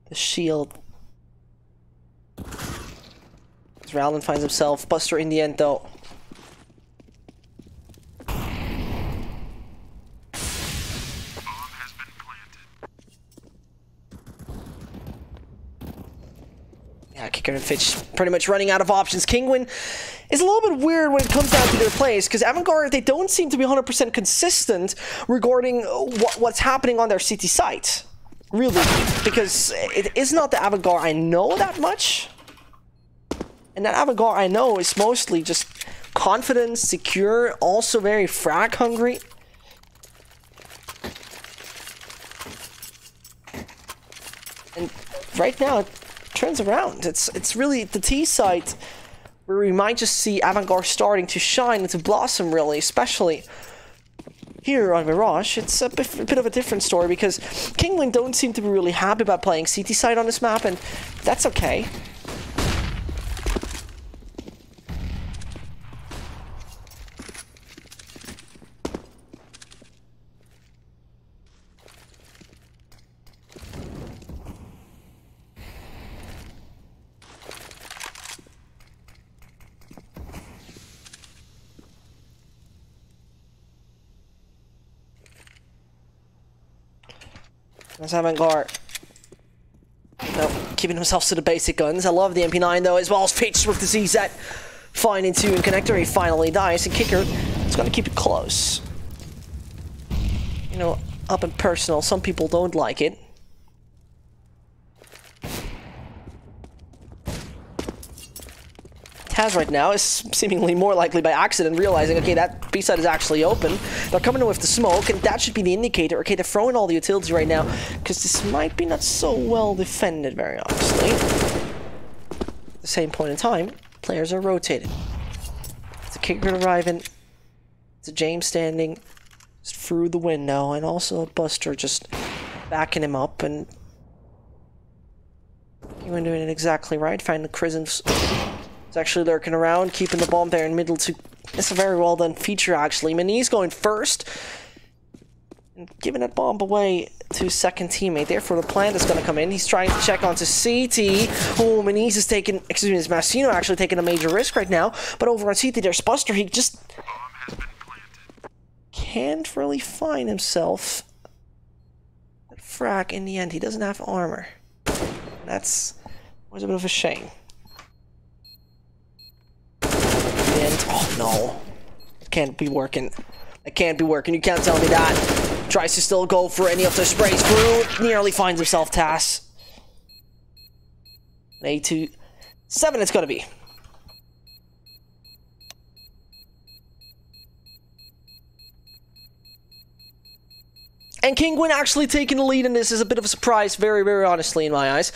the shield. As Rowland finds himself, Buster in the end though. Yeah, Kicker and Fitch pretty much running out of options. Kinguin is a little bit weird when it comes down to their plays, because AVANGAR, they don't seem to be 100% consistent regarding what's happening on their CT site. Really, because it is not the AVANGAR I know that much. And that AVANGAR I know is mostly just confident, secure, also very frag hungry. And right now, it turns around. It's really the T site where we might just see AVANGAR starting to shine and to blossom, really, especially here on Mirage. It's a bit of a different story, because Kinguin don't seem to be really happy about playing CT side on this map, and that's okay. That's AVANGAR. No, keeping themselves to the basic guns. I love the MP9 though, as well as Pitch with the ZZ. Finding two in connector, he finally dies. And Kicker is going to keep it close. You know, up and personal, some people don't like it. Taz right now is seemingly more likely by accident realizing, okay, that B-side is actually open. They're coming in with the smoke, and that should be the indicator. Okay, they're throwing all the utilities right now, because this might be not so well defended, very honestly. At the same point in time, players are rotated. It's a Kicker arriving. It's a James standing through the window, and also a Buster just backing him up, and Kinguin doing it exactly right, finding the Chrisms. It's actually lurking around, keeping the bomb there in middle to... It's a very well done feature, actually. Mani's going first, and giving that bomb away to his second teammate. Therefore, the plant is going to come in. He's trying to check onto CT. Oh, Mani's is taking... Excuse me, it's Massino actually taking a major risk right now. But over on CT, there's Buster. He just... can't really find himself that frag in the end. He doesn't have armor. That's was a bit of a shame. And oh no, it can't be working. It can't be working. You can't tell me that. Tries to still go for any of the sprays through. Nearly finds himself TAS. 8-2-7 it's gonna be. And Kinguin actually taking the lead in this is a bit of a surprise, very, very honestly, in my eyes.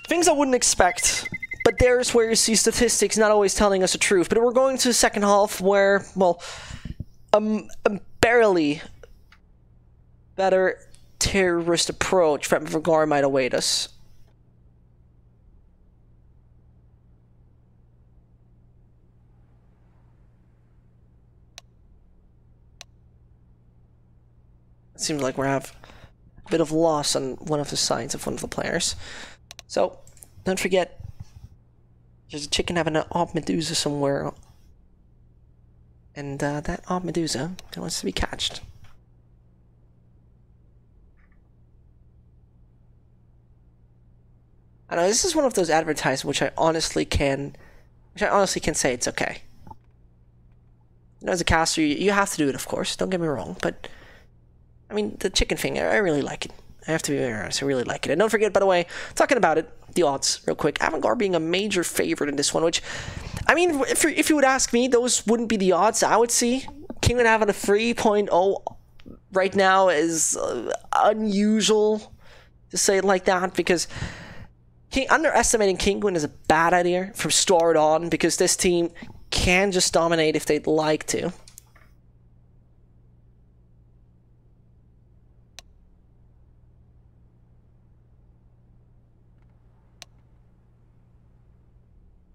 Things I wouldn't expect, but there's where you see statistics not always telling us the truth. But we're going to the second half where, well, a barely better terrorist approach from AVANGAR might await us. It seems like we have a bit of loss on one of the sides of one of the players. So, don't forget, there's a chicken having an Op Medusa somewhere. And that Op Medusa wants to be catched. I know, this is one of those advertisements which I honestly can say it's okay. You know, as a caster, you have to do it, of course, don't get me wrong, but I mean, the chicken thing, I really like it. I have to be very honest, I really like it. And don't forget, by the way, talking about it, the odds, real quick. AVANGAR being a major favorite in this one, which, I mean, if you would ask me, those wouldn't be the odds I would see. Kinguin having a 3.0 right now is unusual, to say it like that, because underestimating Kinguin is a bad idea from start on, because this team can just dominate if they'd like to.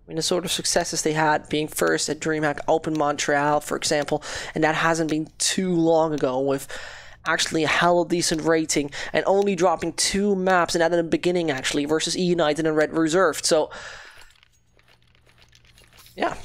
I mean, the sort of successes they had being first at DreamHack Open Montreal, for example, and that hasn't been too long ago, with actually a hell of a decent rating and only dropping 2 maps, and that in the beginning actually versus E United and Red Reserved. So yeah.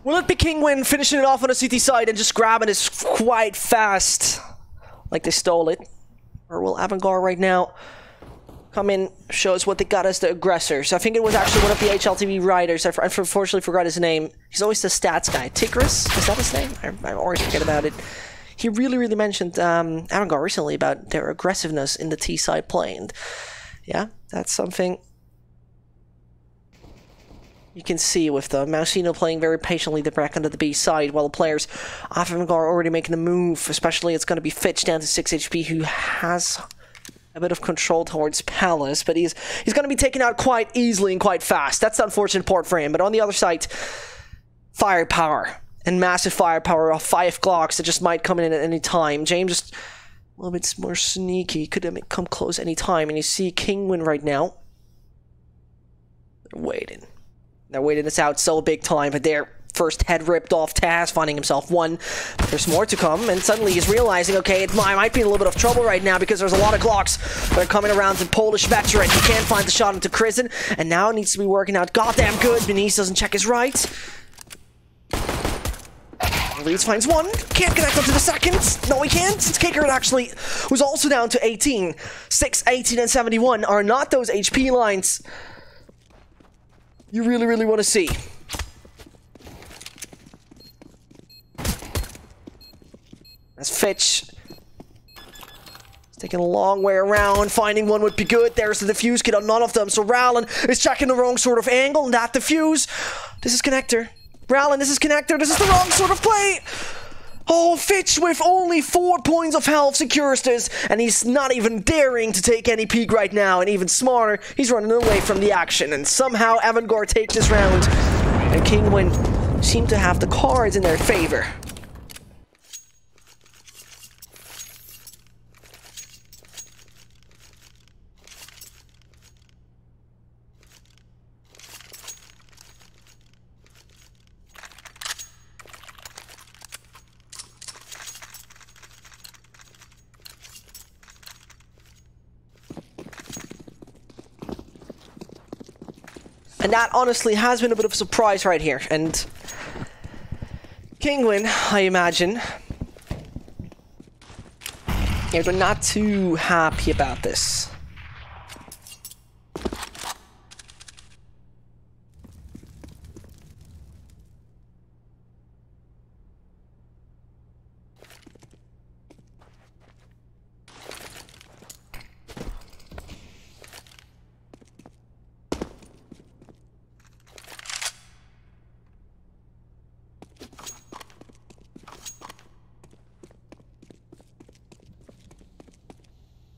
Will it be Kinguin finishing it off on the CT side and just grabbing it quite fast, like they stole it? Or will AVANGAR right now come in, show us what they got as the aggressors? I think it was actually one of the HLTV writers. I unfortunately forgot his name. He's always the stats guy. Tigris? Is that his name? I always forget about it. He really mentioned AVANGAR recently about their aggressiveness in the T-side play. And yeah, that's something you can see with the Mausino playing very patiently the back under the B side, while the players of AVANGAR are already making a move. Especially it's going to be Fitch down to 6 HP, who has a bit of control towards Palace, but he's going to be taken out quite easily and quite fast. That's the unfortunate part for him. But on the other side, firepower and massive firepower of 5 Glocks that just might come in at any time. James just A little bit more sneaky. Could have come close any time. And you see Kinguin right now. They're waiting. They're waiting this out so big time, but their first head ripped off Taz, finding himself one. There's more to come, and suddenly he's realizing, okay, I might be in a little bit of trouble right now because there's a lot of Glocks that are coming around to Polish veteran. He can't find the shot into Kristen, and now needs to be working out goddamn good. Benice doesn't check his right. Reeds finds one. Can't connect onto the second. No, he can't. It's Kicker actually, who's also down to 18. 6, 18, and 71 are not those HP lines you really, really want to see. As Fitch is taking a long way around, finding one would be good. There's the defuse kit on none of them, so Rowland is checking the wrong sort of angle, and that defuse. This is connector. Rowland, this is connector. This is the wrong sort of play. Oh, Fitch with only 4 points of health secures this, and he's not even daring to take any peek right now, and even smarter, he's running away from the action, and somehow AVANGAR takes this round, and Kinguin seem to have the cards in their favor. And that honestly has been a bit of a surprise right here. And Kinguin, I imagine, they're not too happy about this.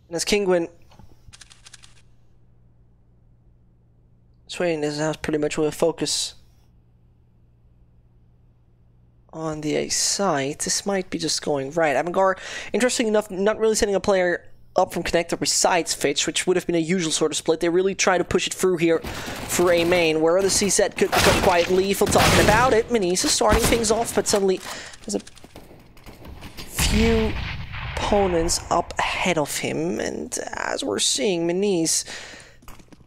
And as Kinguin Swain is pretty much with a focus on the A site. This might be just going right. AVANGAR, interesting enough, not really sending a player up from connector besides Fitch, which would have been a usual sort of split. They really try to push it through here for A main, where the C set could become quite lethal. Talking about it, Benice is starting things off, but suddenly there's a few opponents up ahead of him, and as we're seeing, Benice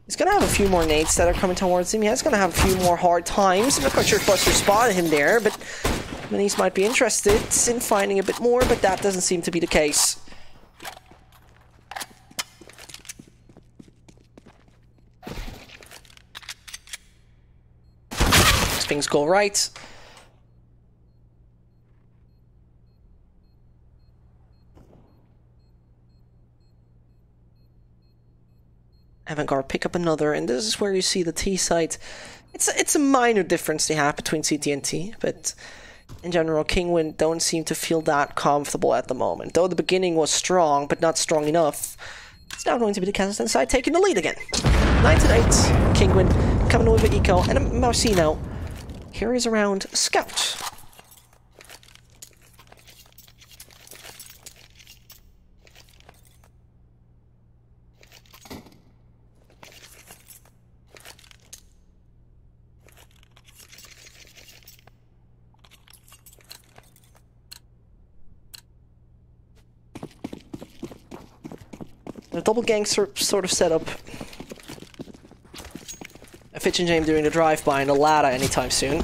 is going to have a few more nades that are coming towards him. Yeah, he's going to have a few more hard times. I'm not quite sure if Buster spotted him there, but Benice might be interested in finding a bit more, but that doesn't seem to be the case. Things go right. AVANGAR pick up another, and this is where you see the T site. It's a minor difference they have between CT and T, but in general, Kinguin don't seem to feel that comfortable at the moment. Though the beginning was strong, but not strong enough. It's now going to be the Kazakhstan side taking the lead again. 9-8, Kinguin coming with the eco, and Marcino carries around Scout. The double gang sort of setup. Fitch and James doing the drive-by and a ladder anytime soon.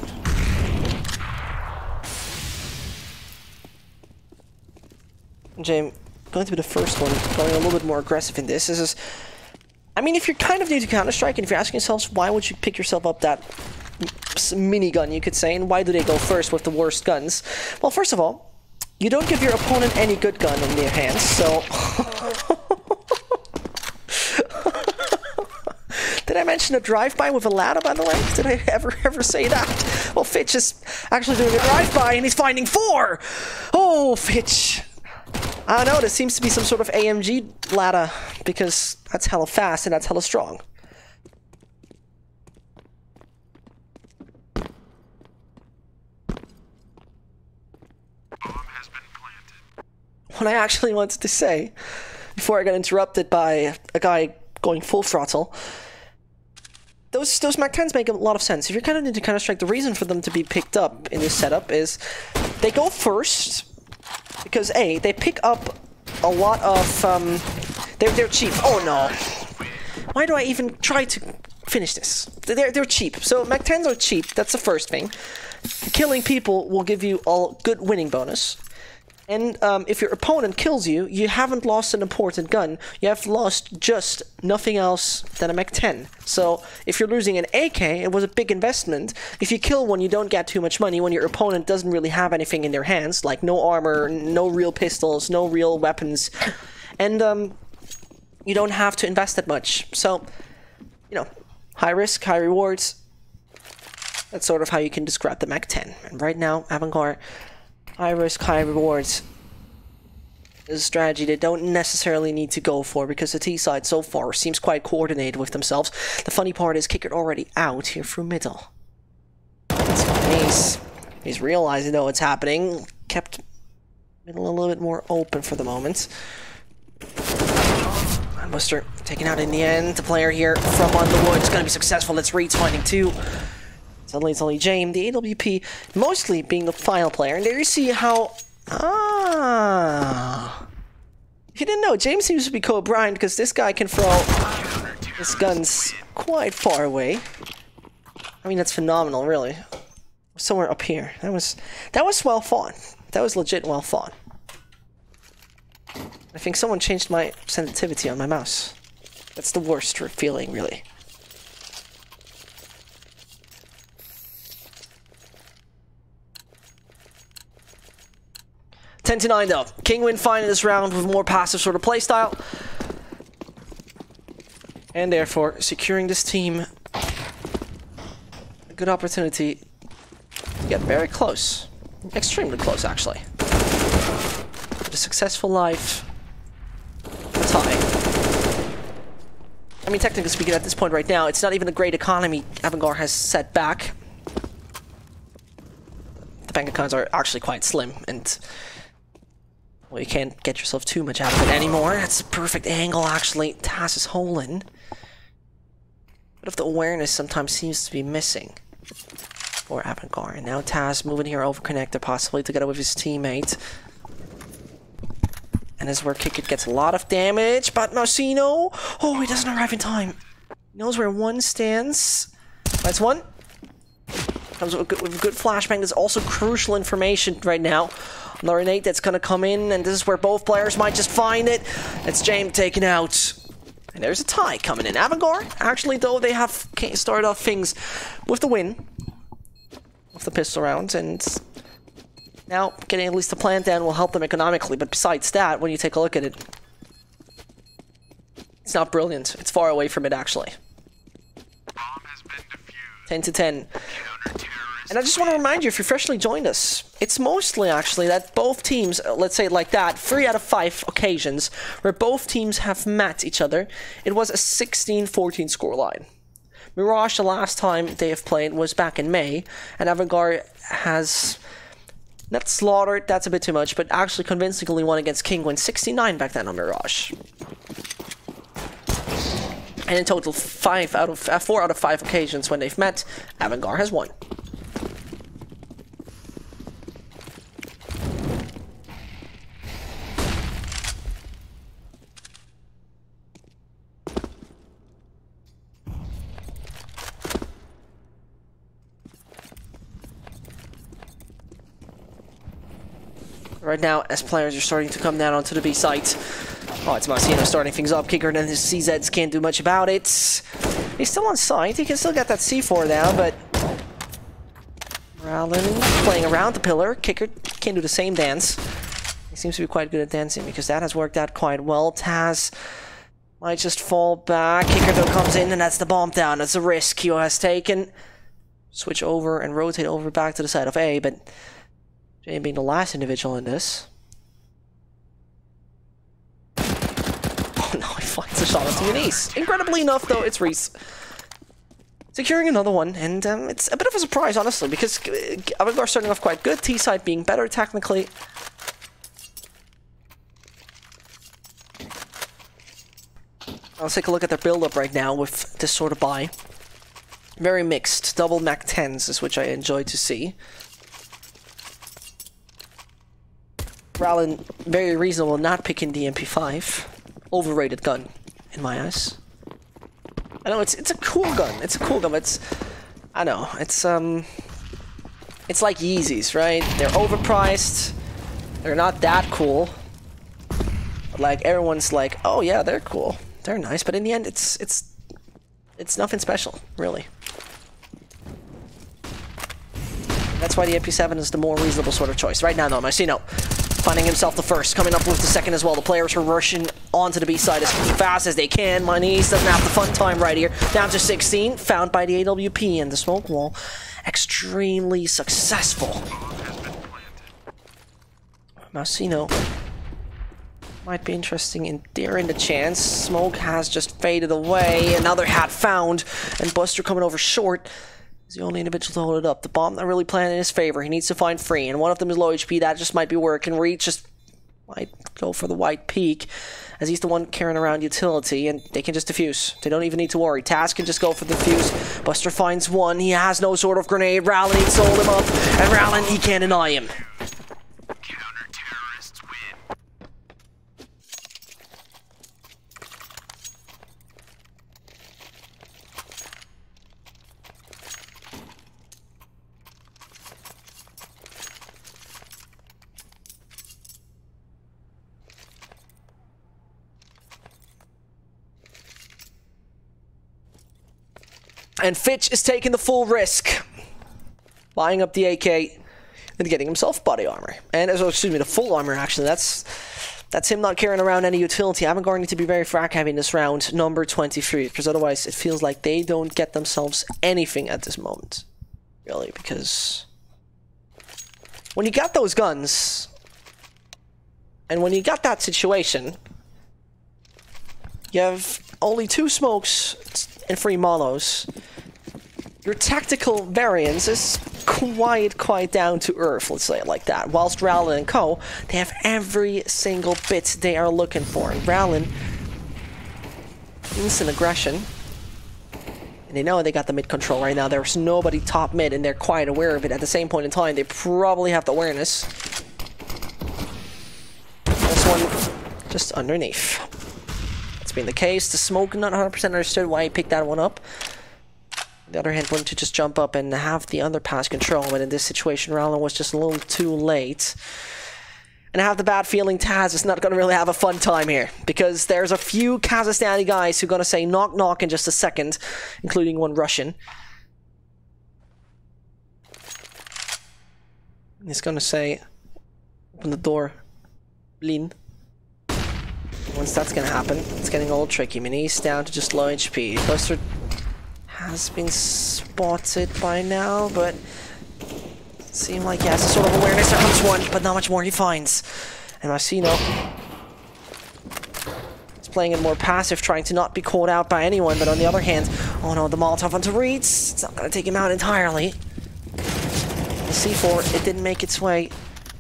James going to be the first one, going a little bit more aggressive in this. This is, I mean, if you're kind of new to Counter-Strike and if you're asking yourselves why would you pick yourself up that minigun, you could say, and why do they go first with the worst guns? Well, first of all, you don't give your opponent any good gun in their hands, so... Did I mention a drive-by with a ladder, by the way? Did I ever say that? Well, Fitch is actually doing a drive-by, and he's finding 4! Oh, Fitch. I don't know, there seems to be some sort of AMG ladder, because that's hella fast and that's hella strong. Bomb has been planted. what I actually wanted to say before I got interrupted by a guy going full throttle. Those Mac-10s make a lot of sense. If you're kind of into Counter-Strike, the reason for them to be picked up in this setup is they go first because A, they pick up a lot of they're cheap. Oh no. Why do I even try to finish this? They're cheap. So Mac-10s are cheap. That's the first thing. Killing people will give you a good winning bonus. And if your opponent kills you, you haven't lost an important gun. You have lost just nothing else than a Mac-10. So if you're losing an AK, it was a big investment. If you kill one, you don't get too much money when your opponent doesn't really have anything in their hands, like no armor, no real pistols, no real weapons. And you don't have to invest that much. So, you know, high risk, high rewards. That's sort of how you can describe the Mac-10. And right now, AVANGAR, high risk, high rewards is a strategy they don't necessarily need to go for because the T side so far seems quite coordinated with themselves. The funny part is Kicker already out here through middle. He's realizing though what's happening. Kept middle a little bit more open for the moment. Buster taken out in the end. The player here from Underwood is going to be successful. It's Reed's finding two. Suddenly it's only James, the AWP, mostly being the final player. And there you see how... If you didn't know, James seems to be co-Brian because this guy can throw his guns quite far away. I mean, that's phenomenal, really. Somewhere up here. That was well fought. That was legit well fought. I think someone changed my sensitivity on my mouse. That's the worst feeling, really. Ten to 9 though. Kinguin finding this round with more passive sort of playstyle. And therefore securing this team a good opportunity to get very close. Extremely close, actually. A successful life. A tie. I mean, technically speaking, at this point right now, it's not even a great economy AVANGAR has set back. The bank accounts are actually quite slim, and well, you can't get yourself too much out of it anymore. That's a perfect angle, actually. Taz is holding. But if the awareness sometimes seems to be missing for AVANGAR. And now Taz moving here over connector, possibly together with his teammate. And this is where Kickit gets a lot of damage, but Marcino, oh, he doesn't arrive in time. He knows where one stands. That's one. Comes with a good flashbang. There's also crucial information right now. Another nade that's gonna come in, and this is where both players might just find it. It's James taken out. And there's a tie coming in. AVANGAR, actually, though, they have started off things with the win. With the pistol rounds, and now, getting at least the plant down will help them economically, but besides that, when you take a look at it, it's not brilliant. It's far away from it, actually. 10 to 10. And I just want to remind you, if you freshly joined us, it's mostly, actually, that both teams, let's say it like that, 3 out of 5 occasions where both teams have met each other, it was a 16-14 scoreline. Mirage, the last time they have played, was back in May, and AVANGAR has... not slaughtered, that's a bit too much, but actually convincingly won against Kinguin 69 back then on Mirage. And in total, 4 out of 5 occasions when they've met, AVANGAR has won. Right now, as players are starting to come down onto the B site. Oh, it's Marcino starting things up. Kicker and his CZs can't do much about it. He's still on site. He can still get that C4 now, but... Rowland playing around the pillar. Kicker can't do the same dance. He seems to be quite good at dancing because that has worked out quite well. Taz might just fall back. Kicker though comes in and that's the bomb down. That's a risk Kyo has taken. Switch over and rotate over back to the side of A, but... Jane being the last individual in this. Oh no, he finds a shot onto Eunice. Incredibly enough, though, it's Reese. Securing another one, and it's a bit of a surprise, honestly, because AVANGAR starting off quite good, T-side being better technically. Let's take a look at their build-up right now with this sort of buy. Very mixed. Double Mac 10s is which I enjoy to see. Rallin, very reasonable not picking the MP5. Overrated gun, in my eyes. I know, it's a cool gun. It's a cool gun, but I know, it's like Yeezys, right? They're overpriced. They're not that cool. But like, everyone's like, oh yeah, they're cool. They're nice, but in the end, it's nothing special, really. That's why the MP7 is the more reasonable sort of choice. Right now, though, Marcino finding himself the first, coming up with the second as well. The players are rushing onto the B side as fast as they can. Manice doesn't have the fun time right here. Down to 16, found by the AWP and the smoke wall. Extremely successful. Marcino might be interesting in daring the chance. Smoke has just faded away. Another hat found, and Buster coming over short. He's the only individual to hold it up. The bomb not really playing in his favor. He needs to find free, and one of them is low HP. That just might be working. Reach just might go for the white peak, as he's the one carrying around utility, and they can just defuse. They don't even need to worry. Taz can just go for the defuse. Buster finds one. He has no sort of grenade. Rallin needs to hold him up, and Rallin, he can't deny him. Counter-terrorists win. And Fitch is taking the full risk, buying up the AK and getting himself body armor. And excuse me, the full armor actually. That's him not carrying around any utility. AVANGAR need to be very frag heavy in this round, number 23, because otherwise it feels like they don't get themselves anything at this moment. Really, because when you got those guns, and when you got that situation, you have only 2 smokes and 3 molos. Your tactical variance is quite down to earth, let's say it like that. Whilst Rallin and co, they have every single bit they are looking for. And Rallin, instant aggression. And they know they got the mid control right now. There's nobody top mid, and they're quite aware of it. At the same point in time, they probably have the awareness. This one just underneath. That's been the case. The smoke, not 100% understood why he picked that one up. On the other hand, wanted to just jump up and have the underpass control, but in this situation, Rallin was just a little too late. And I have the bad feeling Taz is not going to really have a fun time here, because there's a few Kazakhstani guys who are going to say knock knock in just a second, including one Russian. He's going to say, open the door, Blin. Once that's going to happen, it's getting a little tricky. Minis down to just low HP. Buster has been spotted by now, but seem like he has a sort of awareness. There comes one, but not much more he finds. And Marcino is playing it more passive, trying to not be caught out by anyone, but on the other hand, oh no, the Molotov onto Reeds. It's not going to take him out entirely. The C4, it didn't make its way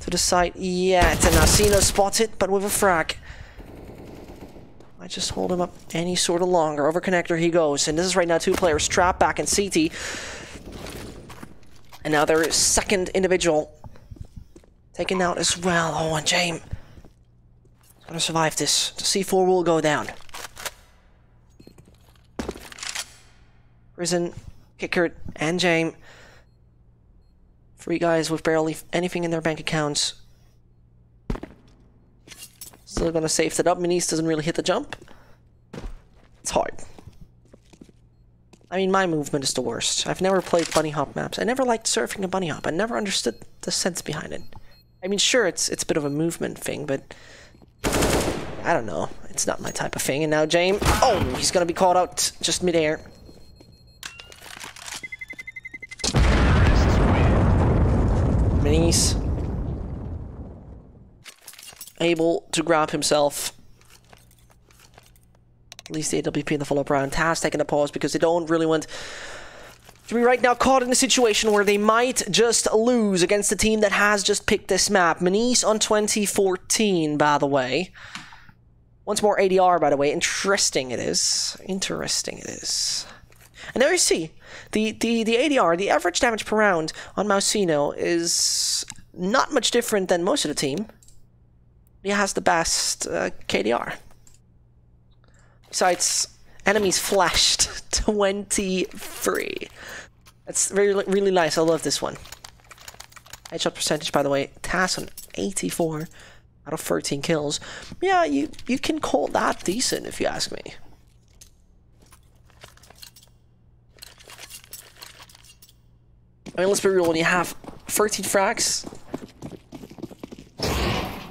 to the site yet, and Marcino spotted, but with a frag. I just hold him up any sort of longer. Over connector he goes. And this is right now 2 players trapped back in CT. And now their second individual taken out as well. Oh, and James is going to survive this. The C4 will go down. Prison, Kicker, and James. 3 guys with barely anything in their bank accounts. Still gonna safe it up. Minis doesn't really hit the jump. It's hard. I mean, my movement is the worst. I've never played bunny hop maps. I never liked surfing a bunny hop. I never understood the sense behind it. I mean, sure, it's a bit of a movement thing, but I don't know. It's not my type of thing. And now James, oh, he's gonna be caught out just midair. Minis able to grab himself at least the AWP in the follow-up round. Taz taking a pause because they don't really want to be right now caught in a situation where they might just lose against the team that has just picked this map. Manice on 2014, by the way. Once more ADR, by the way. Interesting it is. Interesting it is. And there you see, the ADR, the average damage per round on Mausino is not much different than most of the team. He has the best KDR. Besides, enemies flashed 23. That's really nice. I love this one. Headshot percentage, by the way, TAS on 84 out of 13 kills. Yeah, you can call that decent if you ask me. I mean, let's be real, when you have 13 frags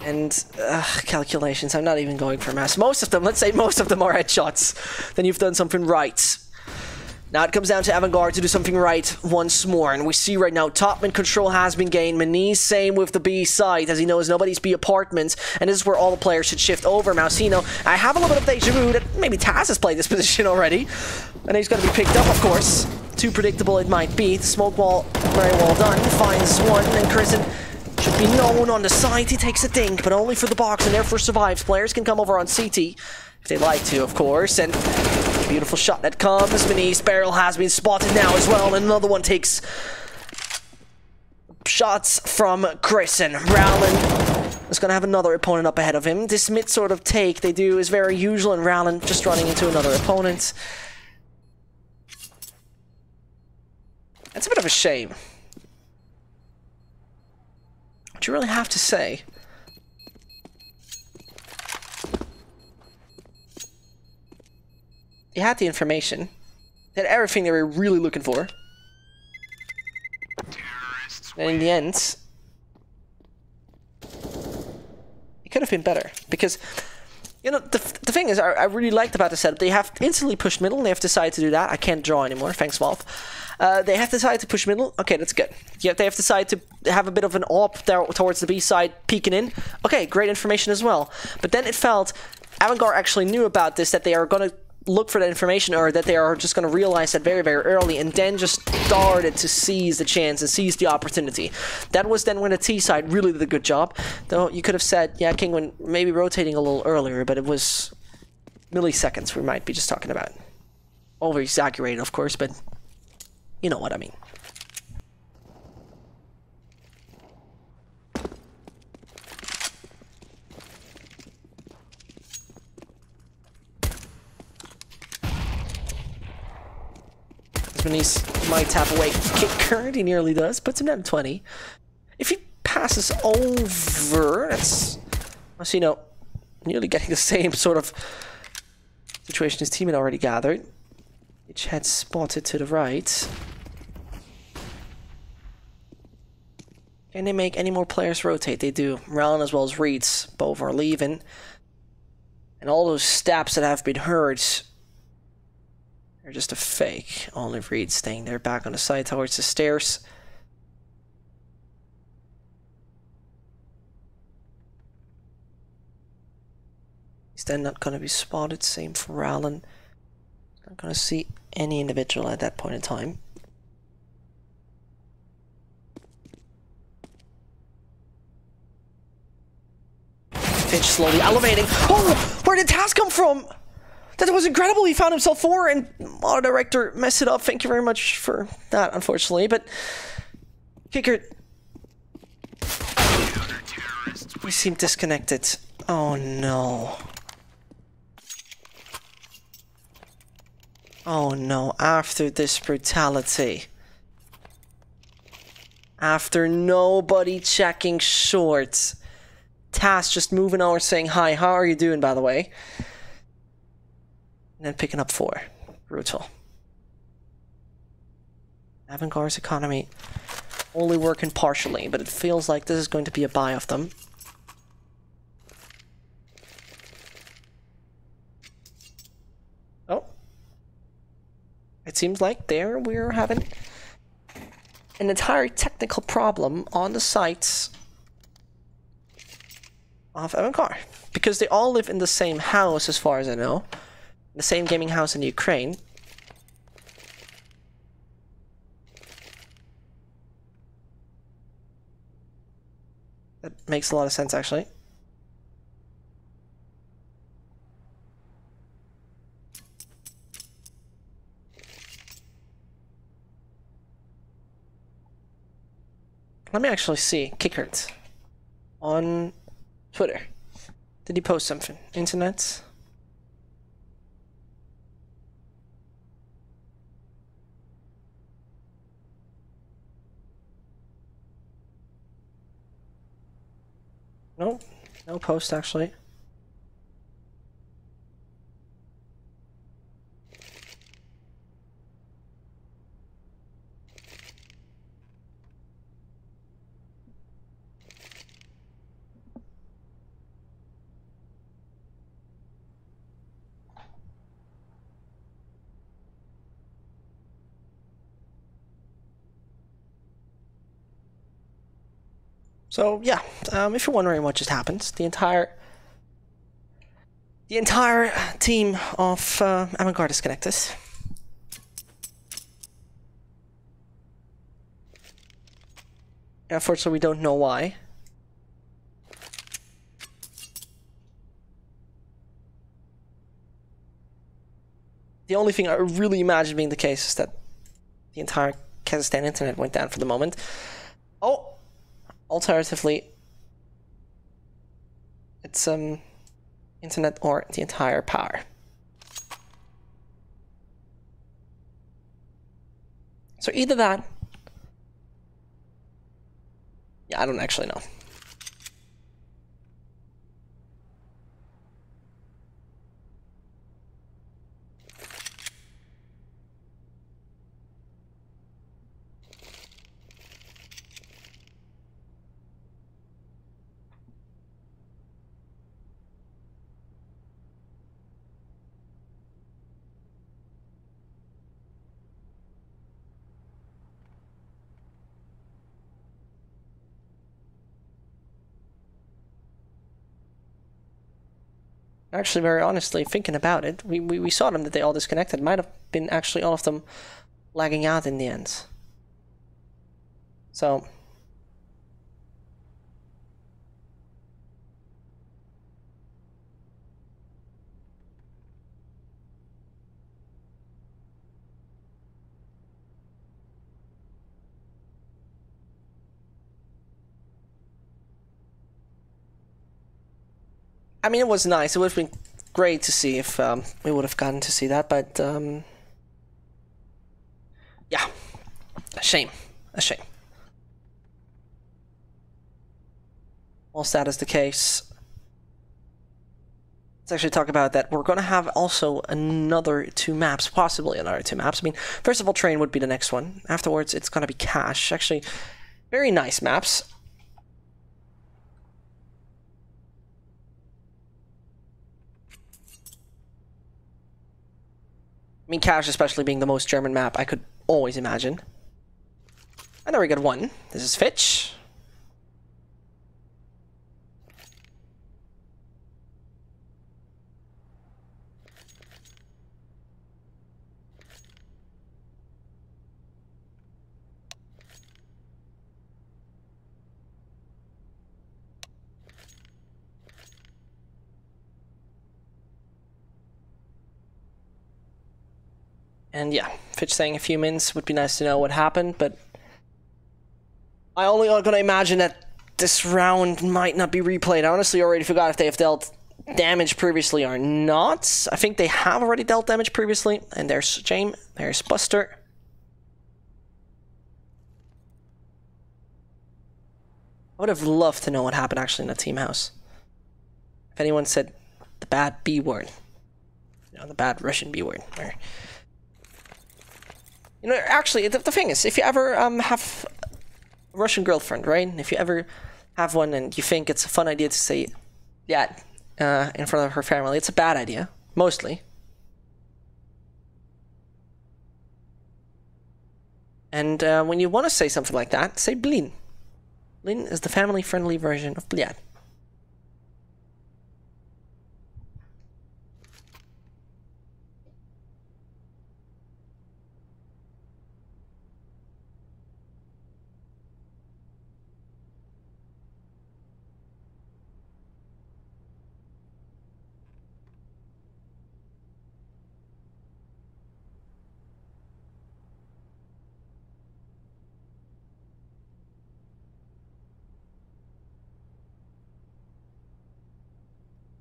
and calculations, I'm not even going for mass. Most of them, let's say most of them are headshots, then you've done something right. Now it comes down to AVANGAR to do something right once more, and we see right now top mid control has been gained. Maniz same with the B side, as he knows nobody's B apartments, and this is where all the players should shift over. Mausino, I have a little bit of deja vu that maybe Taz has played this position already, and he's going to be picked up, of course. Too predictable it might be. The smoke wall, very well done. Finds one, and Kristen should be known on the side. He takes a dink, but only for the box, and therefore survives. Players can come over on CT, if they'd like to, of course, and beautiful shot that comes. Maniz barrel has been spotted now as well, and another one takes shots from Kristen. Rowland is going to have another opponent up ahead of him. This mid sort of take they do is very usual, and Rowland just running into another opponent. That's a bit of a shame. What you really have to say? They had the information. They had everything they were really looking for. And in the end, it could have been better. Because, you know, the thing is, I really liked about the setup. They have instantly pushed middle, and they have decided to do that. I can't draw anymore, thanks, Valve. They have decided to push middle. Okay, that's good. Yeah, they have decided to have a bit of an AWP there towards the B side, peeking in. Okay, great information as well. But then it felt AVANGAR actually knew about this, that they are going to look for that information, or that they are just going to realize that very, very early, and then just started to seize the chance and seize the opportunity. That was then when the T side really did a good job. Though you could have said, yeah, Kinguin maybe rotating a little earlier, but it was milliseconds we might be just talking about. Over exaggerated, of course, but you know what I mean. Maniz might tap away kicker. He nearly does. Puts him down to 20. If he passes over, that's Mausino nearly getting the same sort of situation his team had already gathered. Which had spotted to the right. Can they make any more players rotate? They do. Rowland as well as Reeds. Both are leaving. And all those stabs that have been heard, they're just a fake. Only Reed staying there back on the side towards the stairs. He's then not going to be spotted. Same for Rowland. Not going to see any individual at that point in time. Fitch slowly elevating. Oh! Where did Taz come from? That was incredible. He found himself 4, and auto director messed it up. Thank you very much for that, unfortunately. But kicker, he seemed disconnected. Oh no. Oh no, after this brutality. After nobody checking shorts. Taz just moving over saying hi. How are you doing, by the way? And then picking up 4. Brutal. AVANGAR's economy only working partially, but it feels like this is going to be a buy of them. Oh. It seems like there we're having an entire technical problem on the sites of AVANGAR. Because they all live in the same house, as far as I know. The same gaming house in Ukraine. That makes a lot of sense, actually. Let me actually see. Kickert on Twitter. Did he post something? Internet? No, no post actually. So yeah, if you're wondering what just happened, the entire team of AVANGAR disconnected. Unfortunately, we don't know why. The only thing I really imagine being the case is that the entire Kazakhstan internet went down for the moment. Oh! Alternatively, it's internet or the entire power. So either that. Yeah, I don't actually know. Actually, very honestly, thinking about it, we saw them that they all disconnected. Might have been actually all of them lagging out in the end. So I mean, it was nice. It would have been great to see if we would have gotten to see that, but yeah, a shame. Whilst that is the case, let's actually talk about that. We're going to have also another 2 maps, possibly another 2 maps. I mean, first of all, train would be the next one. Afterwards, it's going to be cash. Actually, very nice maps. I mean, cash especially being the most German map I could always imagine. And there we get 1. This is Fitch. And yeah, Fitch saying a few minutes would be nice to know what happened, but I only gonna imagine that this round might not be replayed. I honestly already forgot if they have dealt damage previously or not. I think they have already dealt damage previously. And there's James, there's Buster. I would have loved to know what happened actually in the team house. If anyone said the bad B word. You know, the bad Russian B word. Or, you know, actually, the thing is, if you ever have a Russian girlfriend, right? If you ever have one and you think it's a fun idea to say that in front of her family, it's a bad idea, mostly. And when you want to say something like that, say blin. Blin is the family-friendly version of bliad.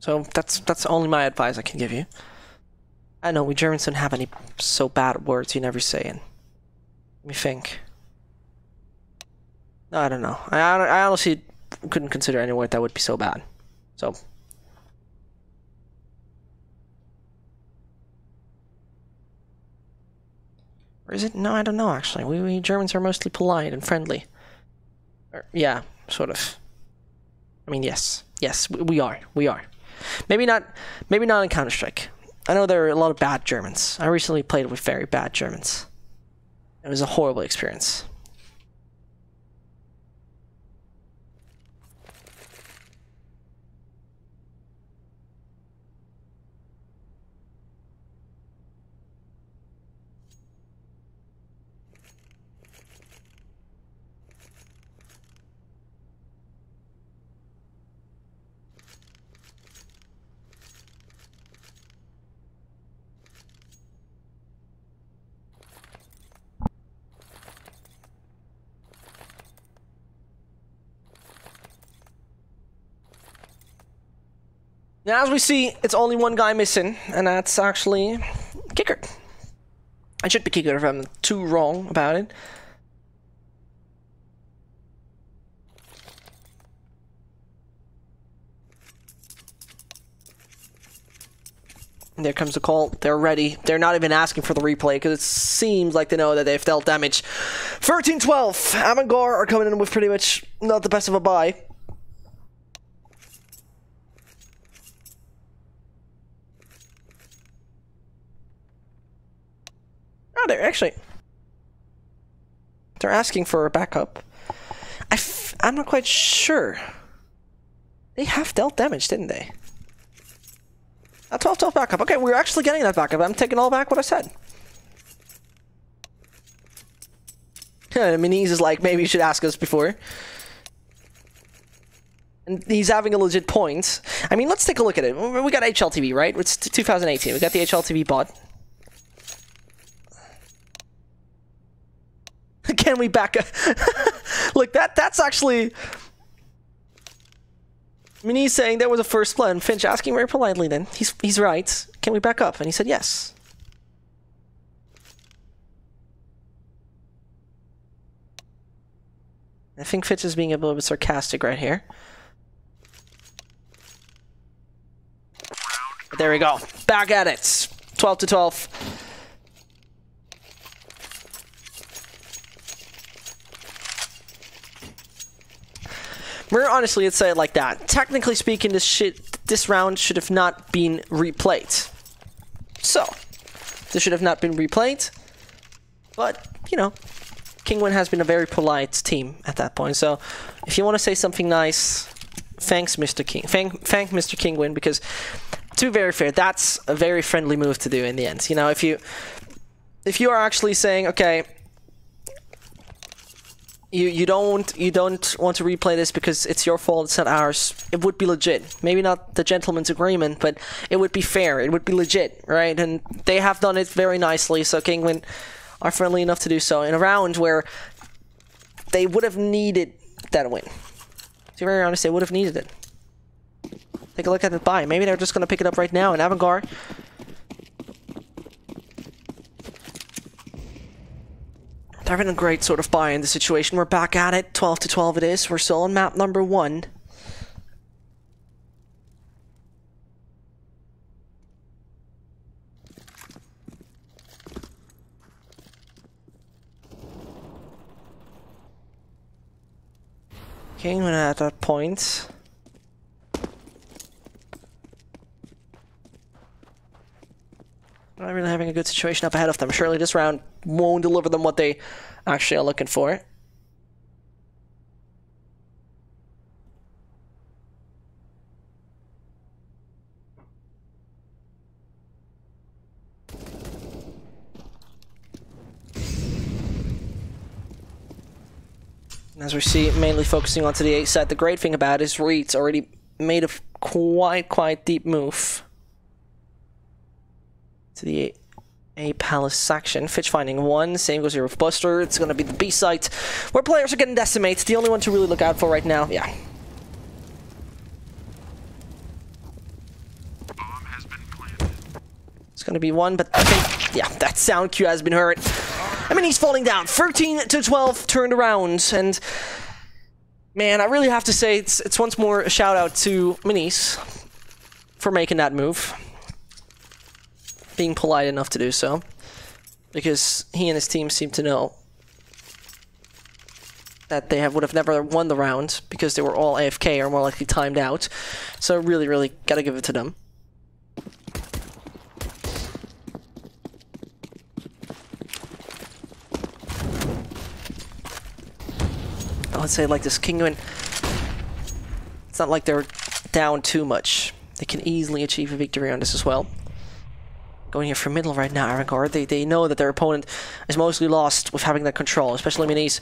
So that's only my advice I can give you. I know we Germans don't have any so bad words you never say. And let me think. No, I don't know. I honestly couldn't consider any word that would be so bad. So. Or is it? No, I don't know actually. We Germans are mostly polite and friendly. Or, yeah, sort of. I mean, yes. Yes, we are. We are. Maybe not in Counter-Strike. I know there are a lot of bad Germans. I recently played with very bad Germans. It was a horrible experience. Now, as we see, it's only one guy missing, and that's actually Kicker. I should be Kicker if I'm too wrong about it. And there comes the call. They're ready. They're not even asking for the replay because it seems like they know that they've dealt damage. 13-12. AVANGAR are coming in with pretty much not the best of a buy. Oh, they're asking for a backup. I'm not quite sure. They have dealt damage, didn't they? A 12-12 backup. Okay, we're actually getting that backup. I'm taking all back what I said. Yeah, Miniz is like, maybe you should ask us before. And he's having a legit point. I mean, let's take a look at it. We got HLTV, right? It's 2018. We got the HLTV bot. Can we back up? Look, that's actually... I mean, he's saying there was a first play, and Finch asking very politely then. He's right. Can we back up? And he said yes. I think Finch is being a little bit sarcastic right here. But there we go. Back at it. 12-12. We're honestly, let's say it like that. Technically speaking, this round should have not been replayed. So, this should have not been replayed. But, you know, Kinguin has been a very polite team at that point. So, if you want to say something nice, thanks, Mr. King. Thank Mr. Kinguin, because to be very fair, that's a very friendly move to do in the end. You know, if you are actually saying, okay, You don't want to replay this because it's your fault, it's not ours. It would be legit. Maybe not the gentleman's agreement, but it would be fair. It would be legit, right? And they have done it very nicely, so Kinguin are friendly enough to do so in a round where they would have needed that win. To be very honest, they would have needed it. Take a look at the buy. Maybe they're just going to pick it up right now, and AVANGAR... they're having a great sort of buy in the situation. We're back at it. 12-12 it is. We're still on map number 1. Kinguin at that point. Not really having a good situation up ahead of them. Surely this round won't deliver them what they actually are looking for. As we see, mainly focusing onto the A side. The great thing about it is Reed's already made a quite deep move to the A Palace section. Fitch finding 1. Same goes here with Buster. It's going to be the B site where players are getting decimated. The only one to really look out for right now. Yeah. 12-12 It's going to be one, but I think, yeah, that sound cue has been heard. I mean, he's falling down. 13-12 turned around, and man, I really have to say it's once more a shout out to Minis for making that move. Being polite enough to do so. Because he and his team seem to know that they would have never won the round because they were all AFK or more likely timed out. So really, really gotta give it to them. Let's say like this, Kinguin, it's not like they're down too much. They can easily achieve a victory on this as well. Going here for middle right now, AVANGAR. They know that their opponent is mostly lost with having that control, especially Minis,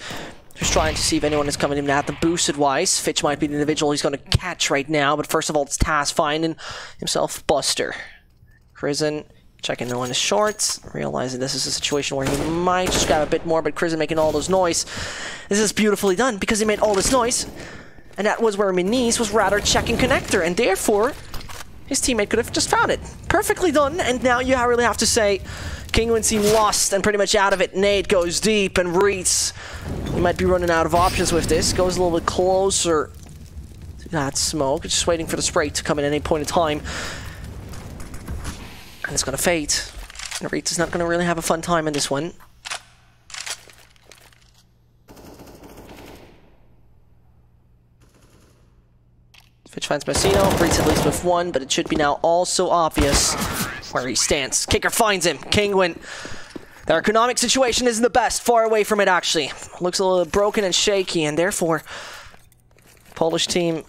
who's trying to see if anyone is coming in at the boosted wise. Fitch might be the individual he's going to catch right now, but first of all, it's Taz finding himself Buster. Krisen checking no one is short, realizing this is a situation where he might just grab a bit more, but Krisen making all those noise. This is beautifully done because he made all this noise, and that was where Minis was rather checking connector, and therefore his teammate could have just found it. Perfectly done, and now you really have to say Kinguin seemed lost and pretty much out of it. Nate goes deep and reads. He might be running out of options with this. Goes a little bit closer to that smoke, just waiting for the spray to come in at any point in time. And it's going to fade. And Reeds is not going to really have a fun time in this one. Fitch finds Messino. Reeds at least with one, but it should be now also obvious where he stands. Kicker finds him. Kinguin. Their economic situation isn't the best. Far away from it, actually. Looks a little broken and shaky, and therefore, Polish team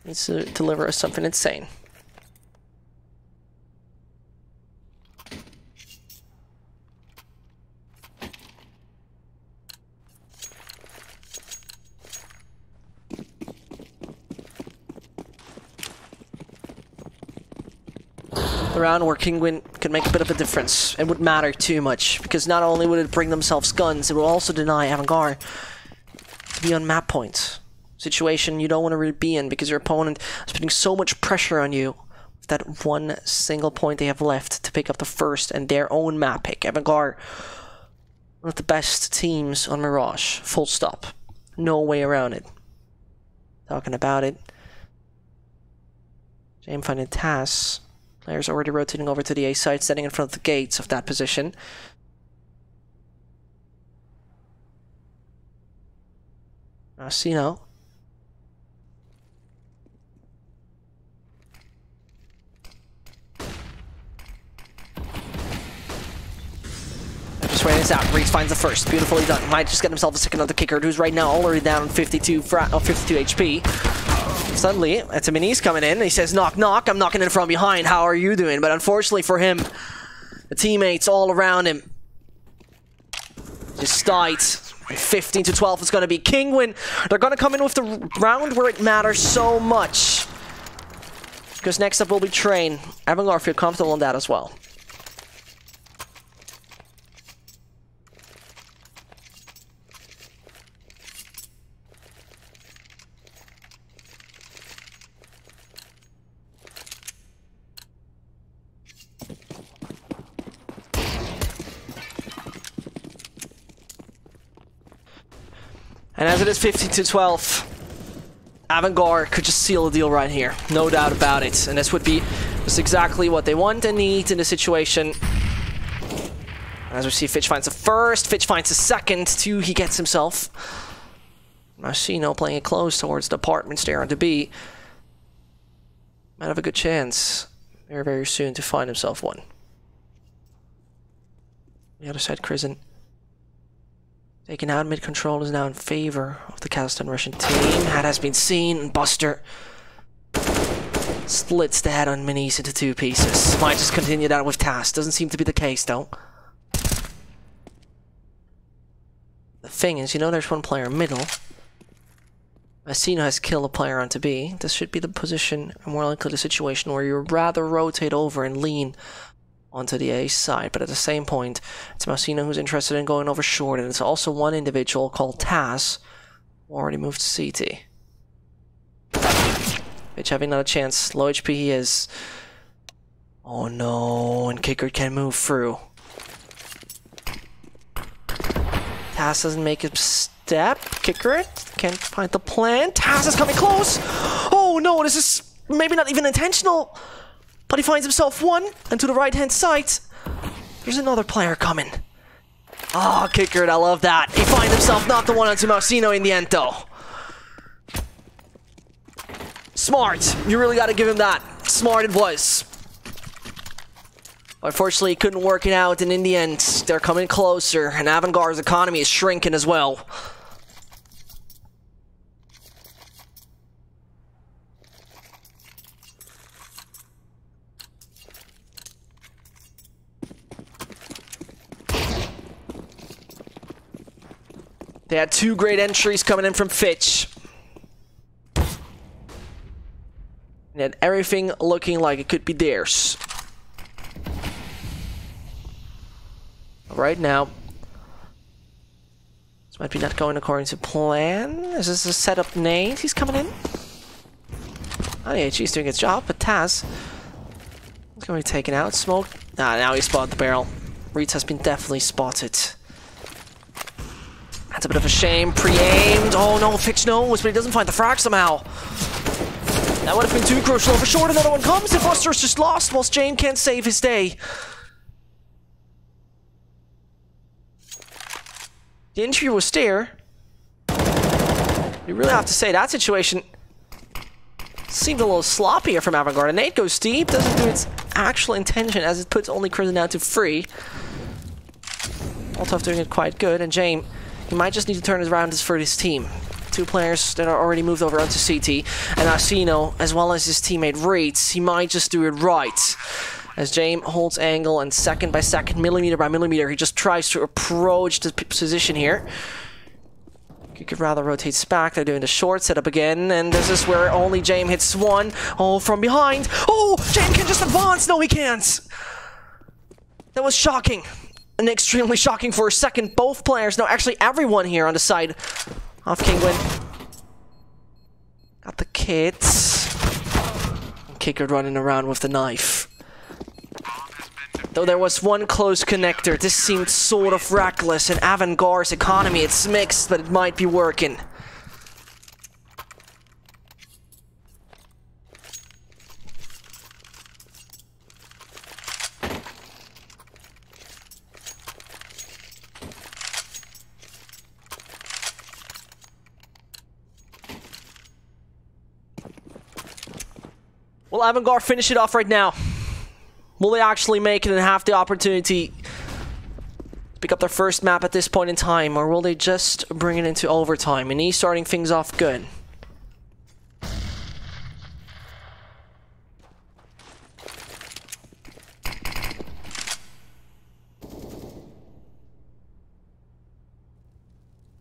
needs to deliver us something insane. The round where Kinguin could make a bit of a difference. It would matter too much, because not only would it bring themselves guns, it will also deny AVANGAR to be on map points. Situation you don't want to really be in, because your opponent is putting so much pressure on you with that one single point they have left to pick up the first and their own map pick. AVANGAR, one of the best teams on Mirage. Full stop. No way around it. Talking about it. James finding Taz. Players already rotating over to the A side, standing in front of the gates of that position. Sino. Just waiting this out. Reeds finds the first. Beautifully done. Might just get himself a second of the kicker, who's right now already down on 52 HP. Suddenly, it's a Minis coming in. He says, knock, knock. I'm knocking in from behind. How are you doing? But unfortunately for him, the teammates all around him just died. 15-12 is going to be Kinguin. They're going to come in with the round where it matters so much. Because next up will be Train. AVANGAR feel comfortable in that as well. And as it is 15-12, AVANGAR could just seal the deal right here. No doubt about it. And this would be just exactly what they want and need in the situation. And as we see, Fitch finds the first, Fitch finds the second, two he gets himself. Machino playing it close towards the apartments there on the B. Might have a good chance very, very soon to find himself one. The other side, Krisen. Taking out mid-control is now in favor of the Kazakhstan Russian team. That has been seen, and Buster splits the head on Minis into two pieces. Might just continue that with Taz. Doesn't seem to be the case, though. The thing is, you know there's one player middle. Messino has killed a player onto B. This should be the position, and more likely the situation, where you rather rotate over and lean onto the A side, but at the same point, it's Messino who's interested in going over short, and it's also one individual called Taz, who already moved to CT. Fitch having another chance. Low HP he is. Oh no, and Kicker can move through. Taz doesn't make a step. Kicker can't find the plan. Taz is coming close. Oh no, this is maybe not even intentional. But he finds himself one, and to the right-hand side, there's another player coming. Oh, Kicker, I love that. He finds himself not the one onto Mausino in the end, though. Smart. You really got to give him that. Smart it was. Unfortunately, he couldn't work it out, and in the end, they're coming closer, and AVANGAR's economy is shrinking as well. They had two great entries coming in from Fitch. And had everything looking like it could be theirs. Right now, this might be not going according to plan. Is this a setup nade? He's coming in. Oh yeah, he's doing its job, but Taz is going to be taken out. Smoke. Ah, now he spotted the barrel. Reeds has been definitely spotted. That's a bit of a shame. Pre-aimed. Oh no, Fitch knows, but he doesn't find the frag somehow. That would have been too crucial. For sure, another one comes, and Buster's just lost whilst Jane can't save his day. The injury was there. You really have to say that situation seemed a little sloppier from AVANGAR. A nade goes deep, doesn't do its actual intention as it puts only Crimson down to 3. Althoff doing it quite good, and Jane, he might just need to turn it around for his team. Two players that are already moved over onto CT, and Asino, as well as his teammate Reeds, he might just do it right. As James holds angle, and second by second, millimeter by millimeter, he just tries to approach the position here. He could rather rotate back. They're doing the short setup again, and this is where only James hits one. Oh, from behind. Oh, James can just advance. No, he can't. That was shocking. And extremely shocking for a second. Both players, no, actually everyone here on the side of Kinguin. Got the kids. Kicker running around with the knife. Though there was one close connector, this seemed sort of reckless. In AVANGAR's economy, it's mixed, but it might be working. Will AVANGAR finish it off right now? Will they actually make it and have the opportunity to pick up their first map at this point in time? Or will they just bring it into overtime? And he's starting things off good.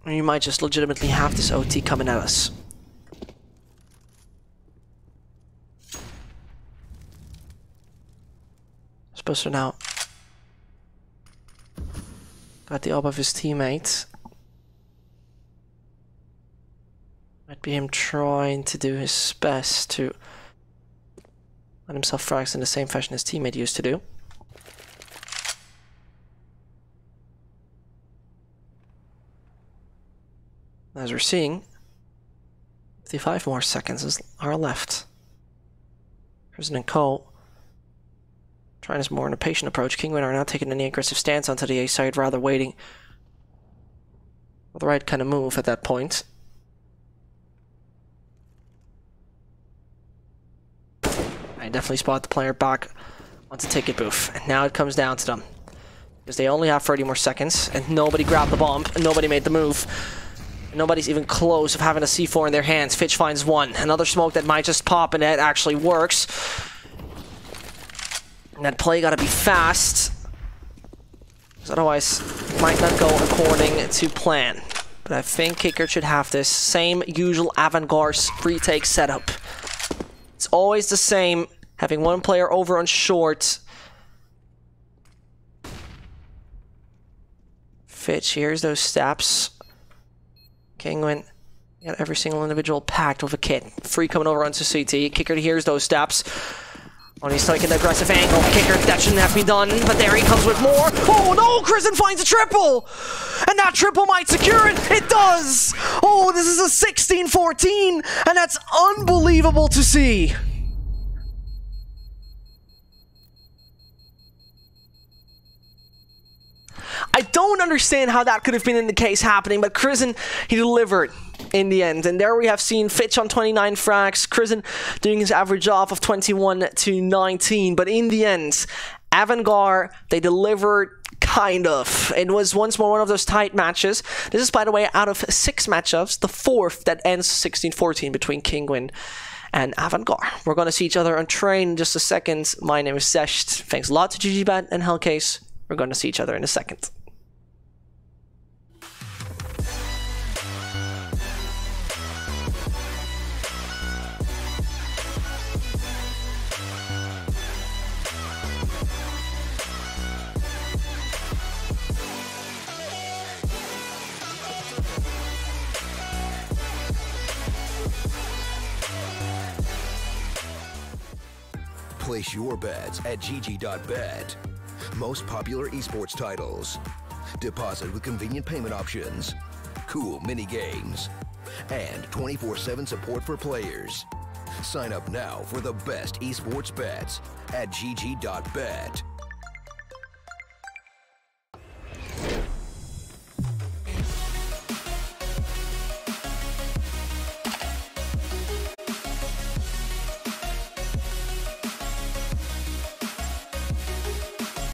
Or you might just legitimately have this OT coming at us. Buster now got the up of his teammate. Might be him trying to do his best to let himself frags in the same fashion his teammate used to do. As we're seeing, 55 more seconds are left. President Cole trying this more in a patient approach. Kinguin are not taking any aggressive stance onto the A side, rather waiting for the right kind of move at that point. I definitely spot the player back onto ticket booth, and now it comes down to them. Because they only have 30 more seconds, and nobody grabbed the bomb, and nobody made the move. Nobody's even close of having a C4 in their hands. Fitch finds one. Another smoke that might just pop, and that actually works. And that play gotta be fast, because otherwise it might not go according to plan. But I think Kicker should have this same usual AVANGAR's retake setup. It's always the same, having one player over on short. Fitch, here's those steps. Kinguin, got every single individual packed with a kit. Free coming over onto CT. Kicker hears those steps. Oh, he's taking the aggressive angle. Kicker, that shouldn't have been done, but there he comes with more. Oh no, Kristen finds a triple! And that triple might secure it! It does! Oh, this is a 16-14, and that's unbelievable to see. I don't understand how that could have been in the case happening, but Kristen, he delivered in the end. And there we have seen Fitch on 29 frags, Kristen doing his average off of 21 to 19. But in the end, AVANGAR, they delivered kind of. It was once more one of those tight matches. This is, by the way, out of 6 matchups, the 4th that ends 16-14 between Kinguin and AVANGAR. We're going to see each other on train in just a second. My name is Zesht. Thanks a lot to GGBet and Hellcase. We're going to see each other in a second. Place your bets at gg.bet. Most popular esports titles. Deposit with convenient payment options. Cool mini games. And 24/7 support for players. Sign up now for the best esports bets at gg.bet.